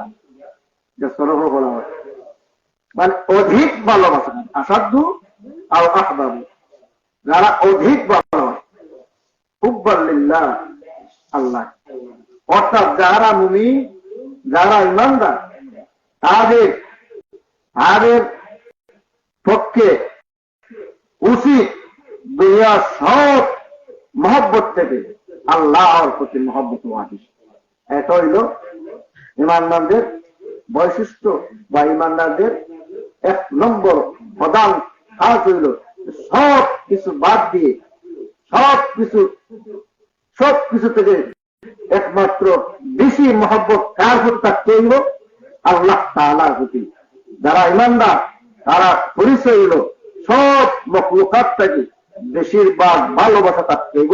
যে সরহ বলা হয় মানে অধিক ভালোবাসা। আসাদ্দু আও আহবাবু, যারা অধিক ভালোবাসে। হুব্বাল লিল্লাহ, আল্লাহ। অর্থাৎ যারা মুমিন, যারা ঈমানদার, তাদের পক্ষে উচিত দুনিয়ার সব মহব্বত থেকে আল্লাহর প্রতি মহব্বত ওয়াজিব। এটা হইল ঈমানদারদের বৈশিষ্ট্য বা ঈমানদারদের 1 নম্বর প্রধান কাজ হইল সব কিছু বাদ দিয়ে সব কিছু থেকে একমাত্র বেশি মহব্বত কার প্রতি থাকতে হইব? আল্লাহ তাআলার প্রতি। যারা ইমানদার তারা পরিচয় হইল সব মখলুকাত থেকে বেশিরভাগ ভালোবাসা থাকতে হইব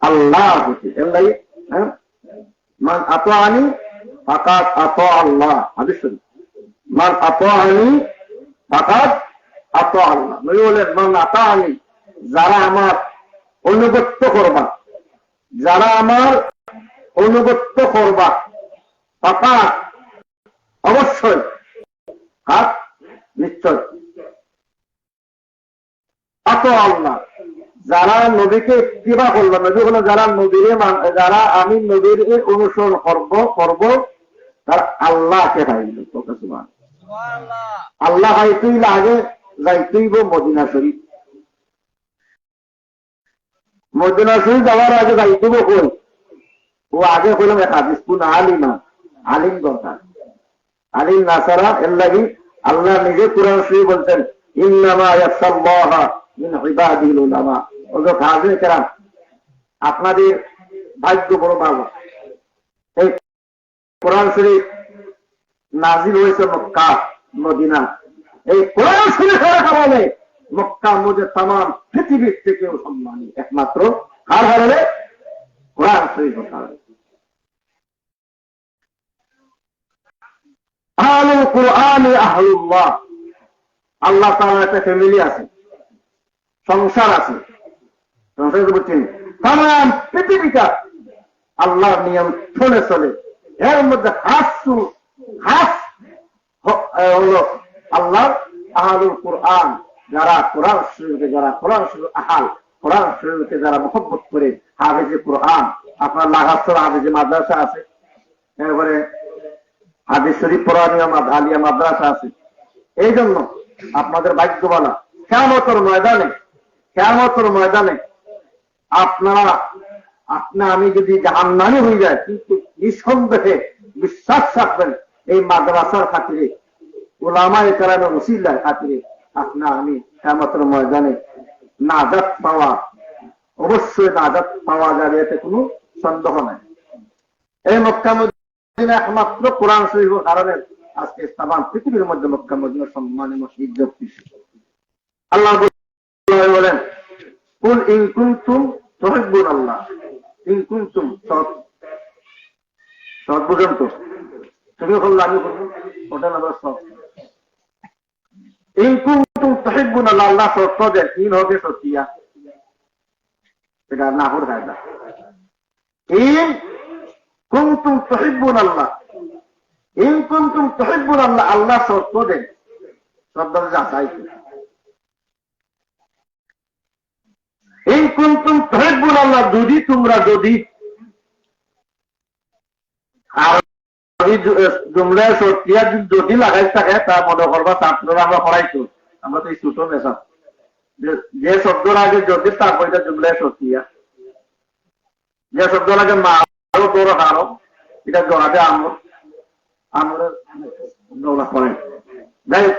আল্লাহর প্রতি। মান আতাআনি ফাকাদ আতা আল্লাহ, হাদিস শরীফ। মান আতাআনি ফাকাদ আতা আল্লাহ। নবী বলেন মান আতাআনি, যারা আমার অনুগত্য করবা, যারা আমার অনুগত্য করবা, ফাকাদ অবশ্যই, আর নিশ্চয়, আতা আল্লাহ, যারা নবীকে ইত্তিবা করলো, নবী হলো যারা যারা আমি নবীর অনুসরণ করব তারা আল্লাহকে পাইল। আল্লাহ পাইতেই আগে যাইতেইব মদিনা শরীফ। মদিনা শরীফ যাওয়ার আগে যাইতেইব কই? ও আগে কইলাম এক হাদিস, কোন আলিমা, আলিম দরকার। আলিম না ছাড়া এর লাগি আল্লাহ নিজে কুরআন শরীফ বলছেন ইন্নামা ইয়াসাল্লাহা মিন ইবাদিল উলামা। ওগো হাজির কেরাম, আপনাদের ভাগ্য বড় ভালো। এই কোরআন শরীফ নাজিল হয়েছে মক্কা মদিনা। এই কোরআন শরীফের কারণে মক্কা মধ্যে তামাম পৃথিবীর থেকেও সম্মানী একমাত্র কার কারণে? কোরআন শরীফের কারণে। আহলুল কুরআন আহলুল্লাহ, আল্লাহ তাআলার একটা ফ্যামিলি আছে, সংসার আছে। সংসার বুঝছেন? তামাম পৃথিবীটা আল্লাহর নিয়ন্ত্রণে চলে। এর মধ্যে খাস হলো আল্লাহ আহলুল কুরআন, যারা কোরআন শরীফকে, যারা কোরআন শরীফ আহাল, কোরআন শরীফকে যারা মহব্বত করে, হাফেজে কোরআন। আপনার লাগাচ্ছর হাফেজে মাদ্রাসা আছে, এরপরে হাদিস শরীফ পড়ানিয়া আলিয়া মাদ্রাসা আছে। এই জন্য আপনাদের ভাগ্যবালা। কিয়ামতের ময়দানে আপনা আমি যদি জাহান্নামী হয়ে যায়, কিন্তু নিঃসন্দেহে বিশ্বাস রাখবেন এই মাদ্রাসার খাতিরে, উলামায়ে কেরামের ওসিলার খাতিরে আপনা আমি কিয়ামতের ময়দানে নাজাত পাওয়া, অবশ্যই নাজাত পাওয়া যাবে, এতে কোনো সন্দেহ নাই। এই মক্কা মদিনা একমাত্র কোরআন শরীফের কারণে আজকে তামাম পৃথিবীর মধ্যে মক্কা মদিনা সম্মানে ইজ্জত দিচ্ছে। আল্লাহ বলেন কুল ইন কুনতুম তুহিব্বুনাল্লাহ, ইন কুনতুম, সৎ বুঝেন তো? তুমি বললে আমি বলবো, ওটা না সৎ। ইন কুনতুম তুহিব্বুনাল্লাহ, আল্লাহ সত্য দেন, ইন হবে সতিয়া, এটা নাহর কায়দা। ইন কুনতুম তুহিব্বুনাল্লাহ, ইন কুনতুম তুহিব্বুনাল্লাহ, আল্লাহ সত্য দেন, শব্দ যাচাই। ইন কুনতুম তুহিব্বুনাল্লাহ, যদি তোমরা, যদি, আর জুমলায় সতিয়া যদি লাগাই থাকে তা মনে করবা ছাত্ররা আমরা পড়াইতো, আমরা তো এই ছোট মেশা যে শব্দের আগে যদি তারপর এটা জুমলায় সতিয়া, যে শব্দের আগে মা আরো তোর হারো, এটা জড়াবে আমরা দৌলা করেন। যাই হোক,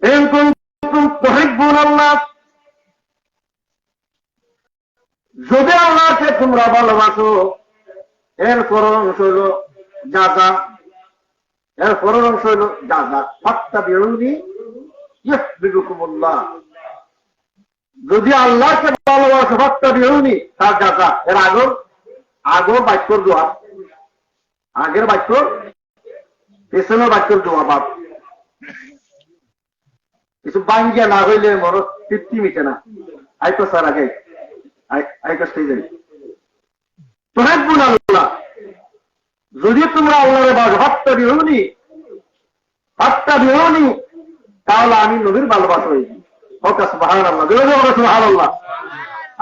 ইন কুনতুম তুহিব্বুনাল্লাহ, যদি আল্লাহকে তোমরা ভালোবাসো, এর পরের অংশ হইল যাজা, এর পরের অংশ হইল যাজা, ফাত্তাবিউনি ইউহিব্বুকুমুল্লাহ। যদি আল্লাহকে ভালোবাসো, ফাত্তাবিউনি, তার যাজা। এর আগের বাক্যর জবাব, আগের বাক্য পেছনের বাক্যর জবাব। কিছু বাঙ্গিয়া না হইলে মর তৃপ্তি মিটে না। আইতো স্যার আগে তুহিব্বুনাল্লাহ, যদি তোমরা আল্লাহরে বাসো, ফাত্তাবিউনি, তাহলে আমি নবীর ভালোবাসা হইছি। ওকে সুবহানাল্লাহ, সুবহানাল্লাহ,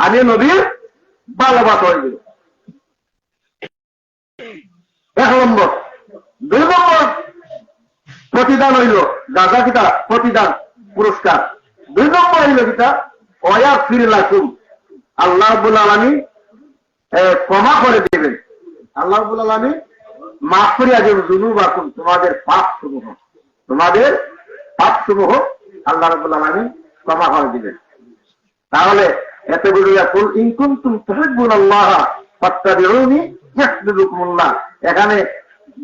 আমি নবীর ভালোবাসা হইছি। 1 নম্বর। 2 নম্বর প্রতিদান হইল যাজা, কিতা প্রতিদান, পুরস্কার। 2 নম্বর হইল কিতা ওয়াগফির লাকুম, আল্লাহ রাব্বুল আলামিন ক্ষমা করে দেবেন। আল্লাহ রাব্বুল আলামিন মাফ করিয়া দেবেন যুনুবাকুম, তোমাদের পাপসমূহ, তোমাদের পাপসমূহ আল্লাহ রাব্বুল আলামিন ক্ষমা করে দিবেন। তাহলে এতে বলিয়া কুল ইন কুনতুম তুহিব্বুনাল্লাহ ফাত্তাবিউনি ইহবিবকুমুল্লাহ। এখানে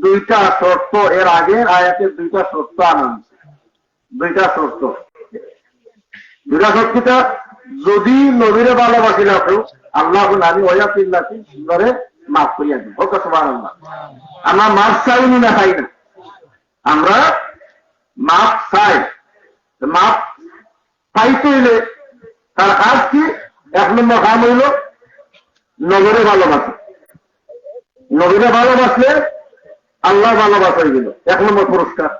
দুইটা শর্ত, এর আগের আয়াতের দুইটা শর্ত আনা হয়েছে। দুইটা শর্ত যদি নবীরে ভালোবাসি না কেউ আল্লাহ আমি ওয়াতিল্লাহি সুন্দরে মাফ করিয়া দিই। ওকে সুবহানাল্লাহ। আমরা মাফ চাই না চাই না, আমরা মাফ চাই। মাফ পাইতে হইলে তার কাজ কি? 1 নম্বর কাম হইল নবীরে ভালোবাসা। নবীরে ভালোবাসলে আল্লাহ ভালোবাসা হয়ে গেল 1 নম্বর পুরস্কার।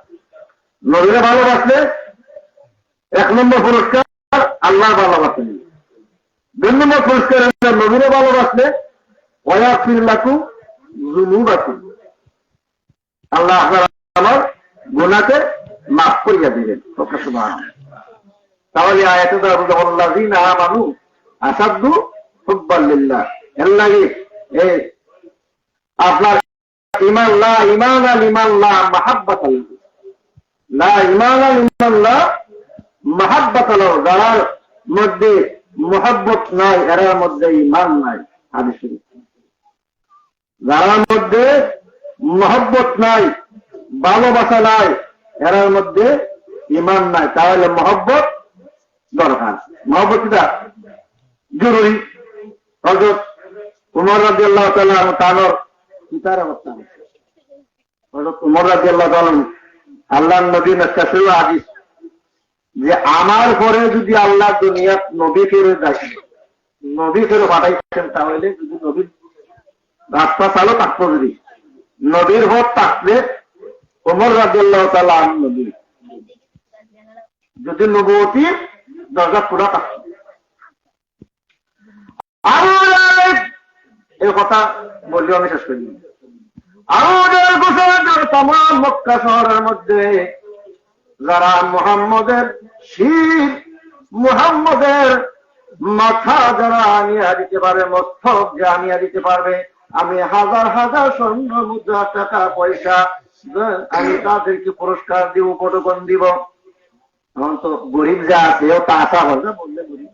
নবীরে ভালোবাসলে 1 নম্বর পুরস্কার আল্লাহ ভালোবাসা নিল। 2 নম্বর পুরস্কার নবীরে ভালোবাসলে ওয়াগফির লাকুম যুনুবাকুম, আল্লাহ আমার গুনাহকে মাফ করিয়া দিবেন। ওকে সুবহানাল্লাহ। তাহলে আয়াতে দ্বারা বুঝা আল্লাযীনা আমানু আসাদ্দু হুব্বান লিল্লাহ। এর লাগে আপনার ঈমান লা ঈমানা লিমান লা মাহাব্বাতাল, লা ঈমানা লিমান লা মাহাব্বাতাল, যার মধ্যে মুহাব্বত নাই এর মধ্যে ঈমান নাই। হাদিস শরীফ। যার মধ্যে মুহাব্বত নাই, ভালোবাসা নাই, এর মধ্যে ঈমান নাই। তাহলে মুহাব্বত দরকার। মুহাব্বত কি জরুরি। হযরত উমর রাদিয়াল্লাহু তাআলা তার পিতার অবস্থা, হযরত উমর রাদিয়াল্লাহু তাআলা আল্লাহর নবীর কাছে হাদিস যে আমার পরে যদি আল্লাহ দুনিয়াত নবী ফিরে যায়, নবী ফিরে পাঠাইছেন, তাহলে যদি নবীর রাস্তা চালো থাকতো, যদি নবীর ভোট থাকলে ওমর রাদিয়াল্লাহু তাআলা নবী, যদি নবুয়তির দরজা পুরা থাকতো। এই কথা বললেও আমি শেষ করি। তাম মক্কা শহরের মধ্যে যারা মুহাম্মদের শির, মুহাম্মদের মাথা যারা আনিয়া দিতে পারবে, মস্তক যে আনিয়া দিতে পারবে, আমি হাজার হাজার স্বর্ণ মুদ্রা, টাকা পয়সা আমি তাদেরকে পুরস্কার দিব, উপঢৌকন দিব। এখন তো গরিব যা আছে ও তা আশা হয় না, বললে গরিব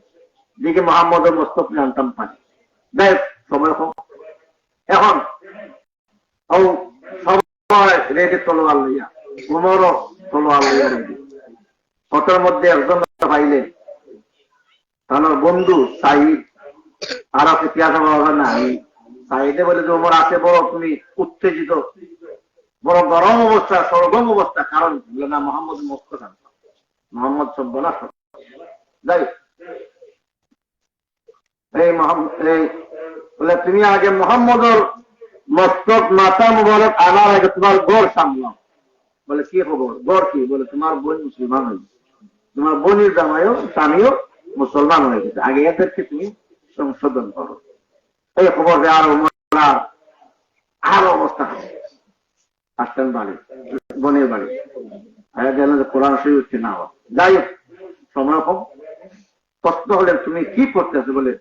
দিকে মুহাম্মদের মস্তক জানতাম পানি দেখ সময় কম। এখন সবাই রেডি তলোয়ার লইয়া, উমরও তলোয়ার লইয়া রেডি। ওটার মধ্যে একজন পাইলে তার বন্ধু সাইদ, আর আপনি পেঁয়াজ হবে না, সাইদে বলে যে উমর আছে বড় তুমি উত্তেজিত, বড় গরম অবস্থা, সরগম অবস্থা। কারণ না মোহাম্মদ মস্ত জানতাম, মোহাম্মদ সভ্য না যাই। এই বলে তুমি আগে মোহাম্মদর মস্তক মাথা মুবারক আনার আগে তোমার গড় সামলাও। বলে কি খবর? গড় কি? বলে তোমার বোন মুসলমান হয়ে গেছে, তোমার বোনের জামাইও স্বামীও মুসলমান হয়ে গেছে, আগে এদেরকে তুমি সংশোধন করো। এই খবর যে আরো অবস্থা আসতেন বাড়ি, বোনের বাড়ি গেল যে কোরআন শরীফ হচ্ছে না। যাই হোক সময় কম। প্রশ্ন হলে তুমি কি করতেছো বলে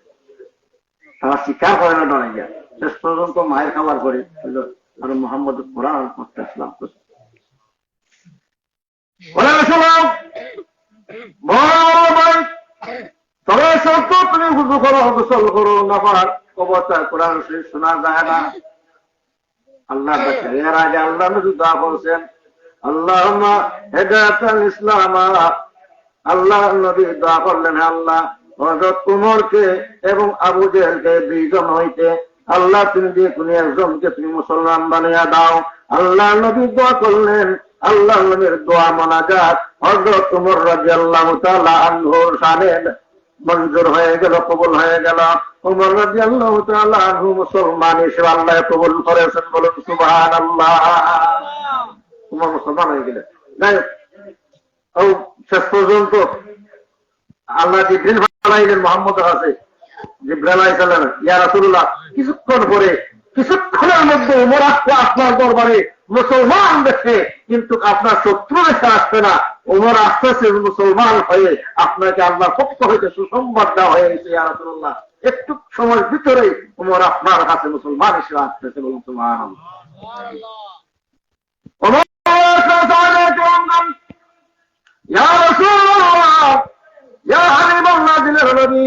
তারা স্বীকার করে না, ডরাই যায়। শেষ পর্যন্ত মায়ের খাবার করে আর মোহাম্মদ কোরআন পড়তে আসলাম। তবে সত্য তুমি হুজু করো, গোসল করো, নাফার অবস্থায় কোরআন শরীফ শোনা যায় না। আল্লাহ এর আগে আল্লাহ নবী দোয়া করেছেন আল্লাহুম্মা হিদায়াতাল ইসলাম। আল্লাহ নবী দোয়া করলেন আল্লাহ হযরত উমরকে এবং আবু জেহেলকে 2 জন হইতে আল্লাহ তুমি যে কোনো একজনকে তুমি মুসলমান বানিয়ে দাও। আল্লাহ নবী দোয়া করলেন, আল্লাহ নবীর দোয়া মোনাজাত হযরত উমর রাদিয়াল্লাহু তাআলা আনহুর শানে মঞ্জুর হয়ে গেল, কবুল হয়ে গেল। উমর রাদিয়াল্লাহু তাআলা আনহু মুসলমান হিসেবে আল্লাহ কবুল করেছেন, বলুন সুবহানাল্লাহ। উমর মুসলমান হয়ে গেলেন। শেষ পর্যন্ত আল্লাহ জিবরিল পাঠাইলেন মুহাম্মদের কাছে। জিবরাইল আলাইহিস সালাম, ইয়া রাসূলুল্লাহ, কিছুক্ষণ পরে, কিছুক্ষণের মধ্যে উমর আসবে আপনার দরবারে মুসলমান দেখে, কিন্তু আপনার শত্রু দেখে আসবে না। উমর আসতেছে মুসলমান হয়ে, আপনাকে আল্লাহর পক্ষ হইতে সুসংবাদ দেওয়া হয়ে গেছে ইয়া রাসূলুল্লাহ। একটু সময়ের ভিতরেই উমর আপনার কাছে মুসলমান হিসেবে আসতেছে, বলুন সুবহানাল্লাহ। ইয়া রাসূলুল্লাহ, ইয়া হাবিবাল্লাহ, দিনের নবী,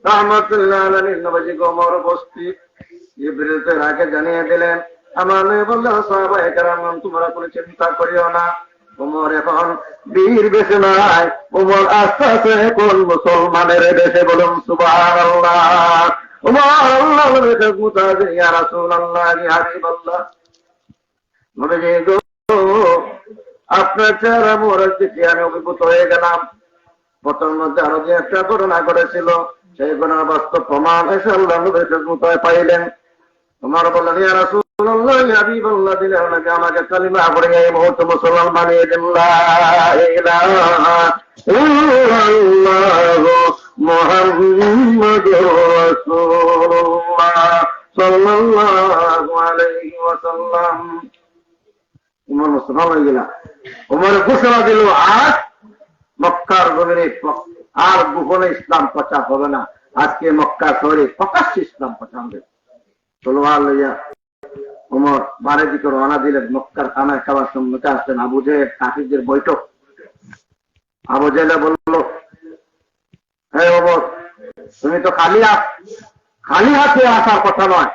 রাহমাতুল্লাহ আলাইহি নবীজি ওমর উপস্থিত। জিবরিল তো আগে জানিয়ে দিলেন, আমার নবী বললেন সাহাবায়ে কেরাম তোমরা কোনো চিন্তা করিও না, ওমর এখন বীর বেশে নাই, ওমর আস্তে আস্তে কোন মুসলমানের দেশে। বলুন সুবহানাল্লাহ। ওমর আল্লাহর কাছে মুতাজি ইয়া রাসূলুল্লাহ ইয়া হাবিবাল্লাহ, নবীজি গো আপনার চেহারা মোবারক দেখে আমি অভিভূত হয়ে গেলাম। প্রথম মধ্যে আরো যে একটা ঘটনা ঘটেছিল, সেই ঘটনার বাস্তব প্রমাণ এসে আল্লাহ নবীর খেদমতে পাইলেন। ওমর বললেন ইয়া রাসূলুল্লাহ ইয়া হাবিবাল্লাহ, দিলেন নাকি আমাকে কালিমা পড়ে এই মুহূর্তে মুসলমান বানিয়ে দেন। লা ইলাহা ইল্লাল্লাহ মুহাম্মাদুর রাসূলুল্লাহ সাল্লাল্লাহু আলাইহি ওয়াসাল্লাম। উমর মুসলমান হয়ে গেল। উমর ঘোষণা দিল আজ মক্কার জমিনে আর গোপনে ইসলাম প্রচার হবে না, আজকে মক্কা শহরে প্রকাশ্যে ইসলাম প্রচার হবে। তলোয়ার লইয়া উমর বাড়ির দিকে রওনা দিলেন। মক্কার খানা খাবার সম্মুখে আসলেন আবু জেহেল কাফিরদের বৈঠক। আবু জেহেল বলল, হে ওমর, তুমি তো খালি হাতে আসার কথা নয়,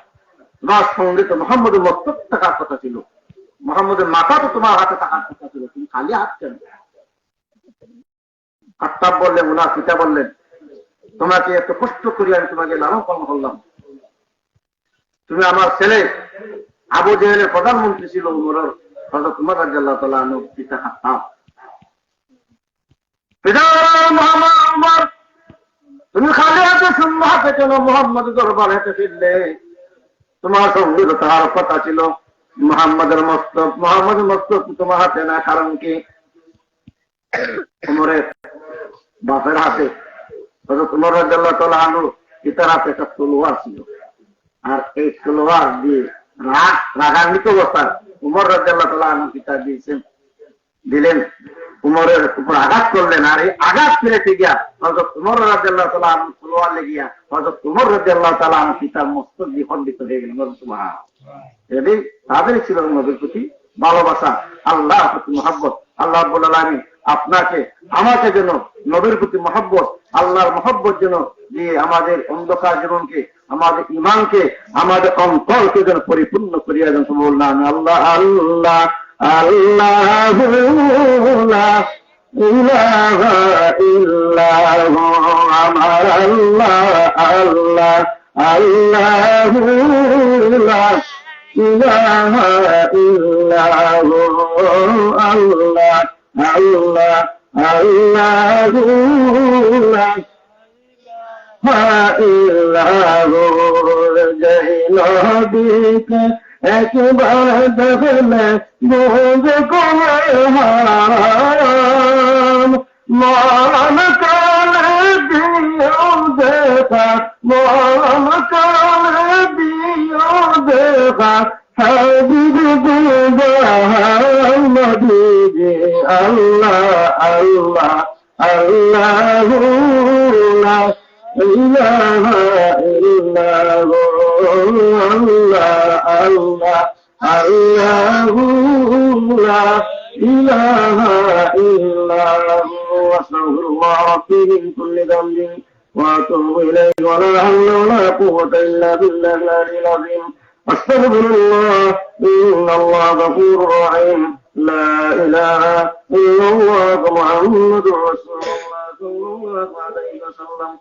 তোমার সঙ্গে তো মোহাম্মদের মস্তক থাকার কথা ছিল, মোহাম্মদের মাথা তো তোমার হাতে থাকার কথা ছিল, তুমি খালি হাত কেন? খাত্তাব বললেন, মুনাফিকা বললেন, তোমাকে এত কষ্ট করি আমি তোমাকে লালন পালন করলাম, তুমি আমার ছেলে আবু জেহেলের প্রধানমন্ত্রী ছিল উমরের হযরত উমর রাদিয়াল্লাহু তাআলা আনহু পিতা খাত্তাব। পিতা উমর, তুমি খালি হাতে শূন্য হাতে কেন মুহাম্মদের দরবার হেঁটে ফিরলে? তোমার সঙ্গে তো তার কথা ছিল মুহাম্মদের মস্তক তোমার হাতে না, কারণ কি? উমরের বাপের হাতে হযরত উমর রাদিয়াল্লাহু তাআলা আনহু পিতার হাতে একটা তলোয়ার ছিল, আর এই তলোয়ার দিয়ে রাগান্বিত অবস্থায় উমর রাদিয়াল্লাহু তাআলা আনহু পিতা দিলেন, উমরের উপর আঘাত করলেন, আর এই আঘাত ফিরেতে গিয়া হযরত উমর রাদিয়াল্লাহু তাআলা আনহু তলোয়ার লেগিয়া হযরত উমর রাদিয়াল্লাহু তাআলা আনহু পিতার মস্তক দিয়ে খণ্ডিত হয়ে গেলেন। সুবহানাল্লাহ। এটাই তাদের ছিল নবীর প্রতি ভালোবাসা, আল্লাহর প্রতি মহব্বত। আল্লাহ রাব্বুল আলামিন আপনাকে আমাকে যেন নবীর প্রতি মহব্বত, আল্লাহর মহব্বত যেন দিয়ে আমাদের অন্ধকার জীবনকে, আমাদের ইমানকে, আমাদের অন্তরকে যেন পরিপূর্ণ করিয়া দেন। বললাম আল্লাহ আল্লাহ আল্লাহু লা ইলাহা ইল্লাহু, আমার আল্লাহ আল্লাহ আল্লাহু লা ইলাহা ইল্লাহু, আল্লাহ আল্লাহ আল্লাহু লা ইলাহা ইল্লাহু। জয় নবীকে একবার দেখলে বুঝ করে হারাম, মন কালে দিও দেখা, মন কালে দিও দেখা, হাবিব দুজাহান নবীজি আল্লাহ আল্লাহ আল্লাহু লা ইলাহা ইল্লাহু, আল্লাহ আল্লাহ আল্লাহু লা ইলাহা ইল্লাহু। আস্তাগফিরুল্লাহ রাব্বি মিন কুল্লি যামবিন ওয়া আতুবু ইলাইহি ওয়া লা হাওলা ওয়া লা কুওয়াতা ইল্লা বিল্লাহিল আলিয়্যিল আযীম। আস্তাগফিরুল্লাহ ইন্নাল্লাহা গফুরুর রহিম। লা ইলাহা ইল্লাল্লাহ মুহাম্মাদুর রাসূলুল্লাহ সাল্লাল্লাহু আলাইহি ওয়াসাল্লাম।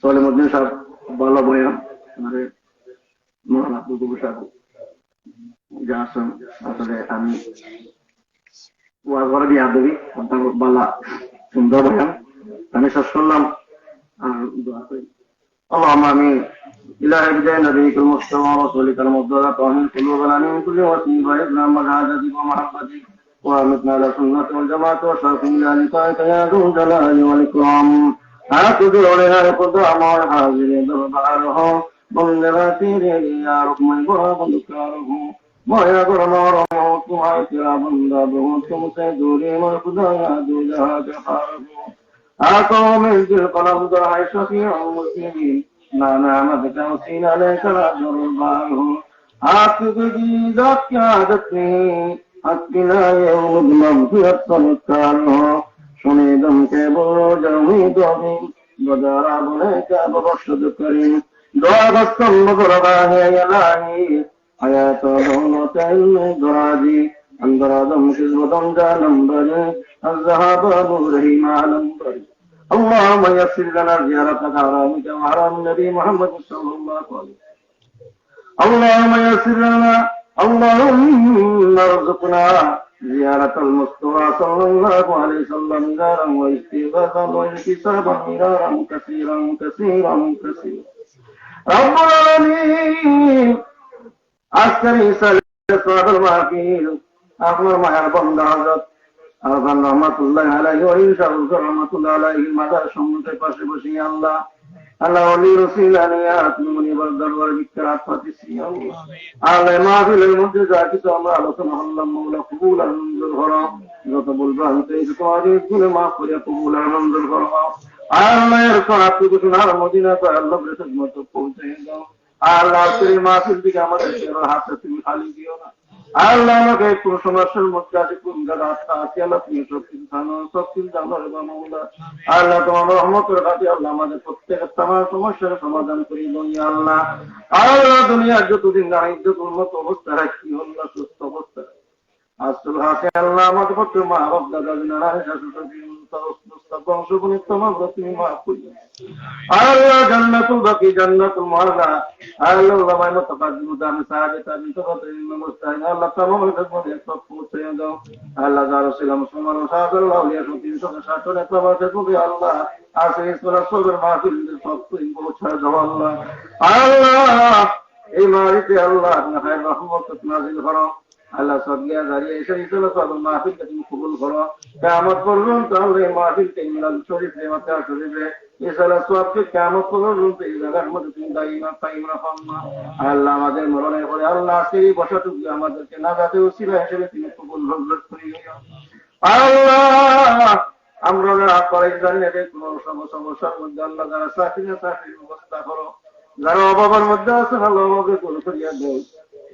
সলিমউদ্দিন সাহেব ভালো বয়ান, মৌলানা আব্দুল কবির সাহেব যা আছেন, আসলে আমি ওয়াজ করে দিয়ে দেবী বালা সুন্দর বয়ান আমি শেষ করলাম। আর দোয়া করি اللهم امين. الهي بجاه نبيك المصطفى ورسولك المفضل طهر قلوبنا من كل وسيء وابنا مجاهدتك ومحبتك وامتنا على سنة والجماعة وشرف الى لقائك يا ذو الجلال والاكرام. اقدر عليها القدوة مع الحاضرين درباره بندراتي يا رحمة الغراب ذكاره ويا غرمارة وعيترا بندابه تمسدوري والخدا يا ذو جهاد حاره. أقوم القلم درع شفيع المسلمين ما نعمتك وسين عليك الأجر الباره. أقضي ذات عادتني حقنا يوم المغفرة صدقانه শুনে দমকে বোঝামি দমি বজারা বলে কাবরশদ করিম দোয়া বস্তম বগরবা হে ইলাহি আয়াত দৌলতাল দরাজি আন্দরাদম কিজবদম জানম বরে الذهاب نوره مع الانبر اللهم يسر لنا زيارة حرامك وحرام النبي محمد صلى الله عليه وسلم اللهم يسر لنا اللهم ارزقنا زيارة المصطفى صلى الله عليه وسلم دارا واستغاثا واحتسابا مرارا كثيرا كثيرا كثيرا رب العالمين عسكري سلسل المعقيل أخبر محر بند حضرت আরফান রহমাতুল্লাহ আলাইহি ওয়া ইনশাআল্লাহ রহমাতুল্লাহ আলাইহি মাদার সম্মুখে পাশে বসে আল্লাহ আল্লাহ ওলি রসুলানিয়া তুমি দরবার বিকরাত পাঠিয়েছি আল্লাহ আলে মাহফিলের মধ্যে যা কিছু আমরা আলোচনা করলাম মাওলা কবুল আর মঞ্জুর করো যত বলবো আনতে তোমাদের গুনাহ মাফ করে কবুল আর মঞ্জুর করো আল্লাহ এর সাথে গুনার মদিনা তো আল্লাহ রসুল মত পৌঁছে দাও আল্লাহ তেরি মাহফিল থেকে আমাদের হাতে তুমি খালি দিও না আল্লাহ আমাকে কোন সমস্যার মধ্যে আছে কোন রাস্তা আছে আল্লাহ তুমি সব চিন্তা জানো মাওলা আল্লাহ তোমার রহমতের কাছে আল্লাহ আমাদের প্রত্যেকের তোমার সমস্যার সমাধান করি দুনিয়া আল্লাহ আল্লাহ দুনিয়ার যতদিন না ইজ্জত উন্নত অবস্থা রাখি আল্লাহ সুস্থ অবস্থা আসল হাতে আল্লাহ আমাদের পত্র মা বাপ দাদা দিনারা শাশুড়ি বংশগুলির তোমার তুমি মাফ করি আল্লাহ জান্নাতুল বাকি জান্নাতুল মাওলা আল্লাহ মাইনা তাকাদ্দুম দামে সাহায্য তাবিন তবাতিন মুস্তাহিন আল্লাহ তামামের মধ্যে সব পৌঁছে দাও আল্লাহ রাসূল মুহাম্মদ সাল্লাল্লাহু আলাইহি ওয়াসাল্লাম সাথে প্রবাসে তুমি আল্লাহ আসে ইসলাম সদর মাহফিল সব তুমি পৌঁছে দাও আল্লাহ আল্লাহ এই মারিতে আল্লাহ আপনার খায়ের রহমত নাযিল করো আল্লাহ সদগিয়া দাঁড়িয়ে এসে ইসলাম সদর মাহফিলকে তুমি কবুল করো কিয়ামত পর্যন্ত আল্লাহ এই মাহফিলকে মিলাদ শরীফে মাতা শরীফে ইসলাম সবকে কিয়ামত পর্যন্ত এই জায়গার মধ্যে তুমি দাইমা কায়েম রাখো আল্লাহ আমাদের মরণের পরে আল্লাহ সেই বসাটুকু আমাদেরকে নাজাতে উসিলা হিসেবে তুমি কবুল হজরত করিও আল্লাহ আমরা যারা কলেজ জানিয়ে কোন সমস্যার মধ্যে আল্লাহ যারা চাকরির ব্যবস্থা করো যারা অভাবের মধ্যে আছে আল্লাহ অভাবে দূর করিয়া দেয়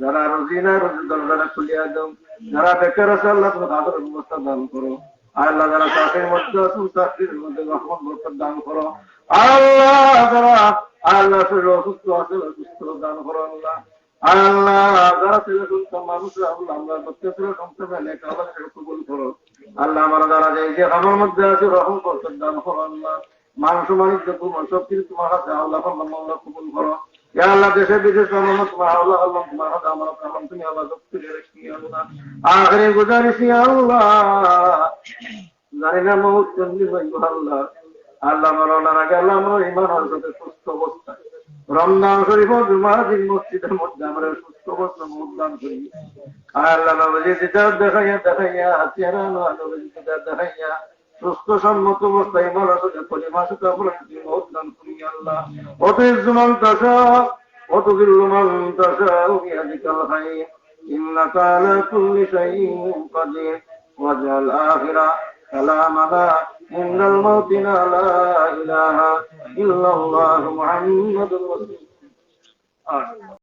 যারা রোজিনা রোজি দরজাটা খুলিয়া দাও যারা বেকার আছে আল্লাহ তুমি তাদের ব্যবস্থা দান করো আল্লাহ যারা চাকরির মধ্যে আছেন চাকরির মধ্যে রহমত বরকত দান করো আল্লাহ যারা আল্লাহ শরীর অসুস্থ আছে সুস্থ দান করো আল্লাহ আল্লাহ যারা ছেলে সন্তান মানুষ আল্লাহ আমরা প্রত্যেকের সন্তান নেক আল্লাহ কবুল করো আল্লাহ আমরা যারা যে আমার মধ্যে আছে রহমত বরকত দান করো আল্লাহ মানুষ বাণিজ্য তোমার সব কিছু তোমার হাতে আল্লাহ আল্লাহ কবুল করো ইয়া আল্লাহ দেশে বিদেশে আমরা তোমার আল্লাহ আল্লাহ তোমার হাতে আমরা তুমি আল্লাহ করে রাখি আল্লাহ আখিরে গুজারিশ ইয়া আল্লাহ জানি না মউত কোনদিন হইব আল্লাহ আল্লাহ মরণের আগে আল্লাহ আমরা ঈমানের সাথে সুস্থ অবস্থা রমজান শরীফ ও জুমার দিন মসজিদের মধ্যে আমরা সুস্থ অবস্থা মুদান করি আল্লাহ নবী দিদার দেখাইয়া চেহারা নবী দিদার দেখাইয়া সুস্থ সম্মত অবস্থায় মারা সাথে পরিমাণ সাথে আমরা মুদান করি আল্লাহ অতিজ মান তাশা وتذل من تشاء بيدك الخير إنك على كل شيء قدير واجعل آخر كلامنا عند الموت لا إله إلا الله محمد رسول الله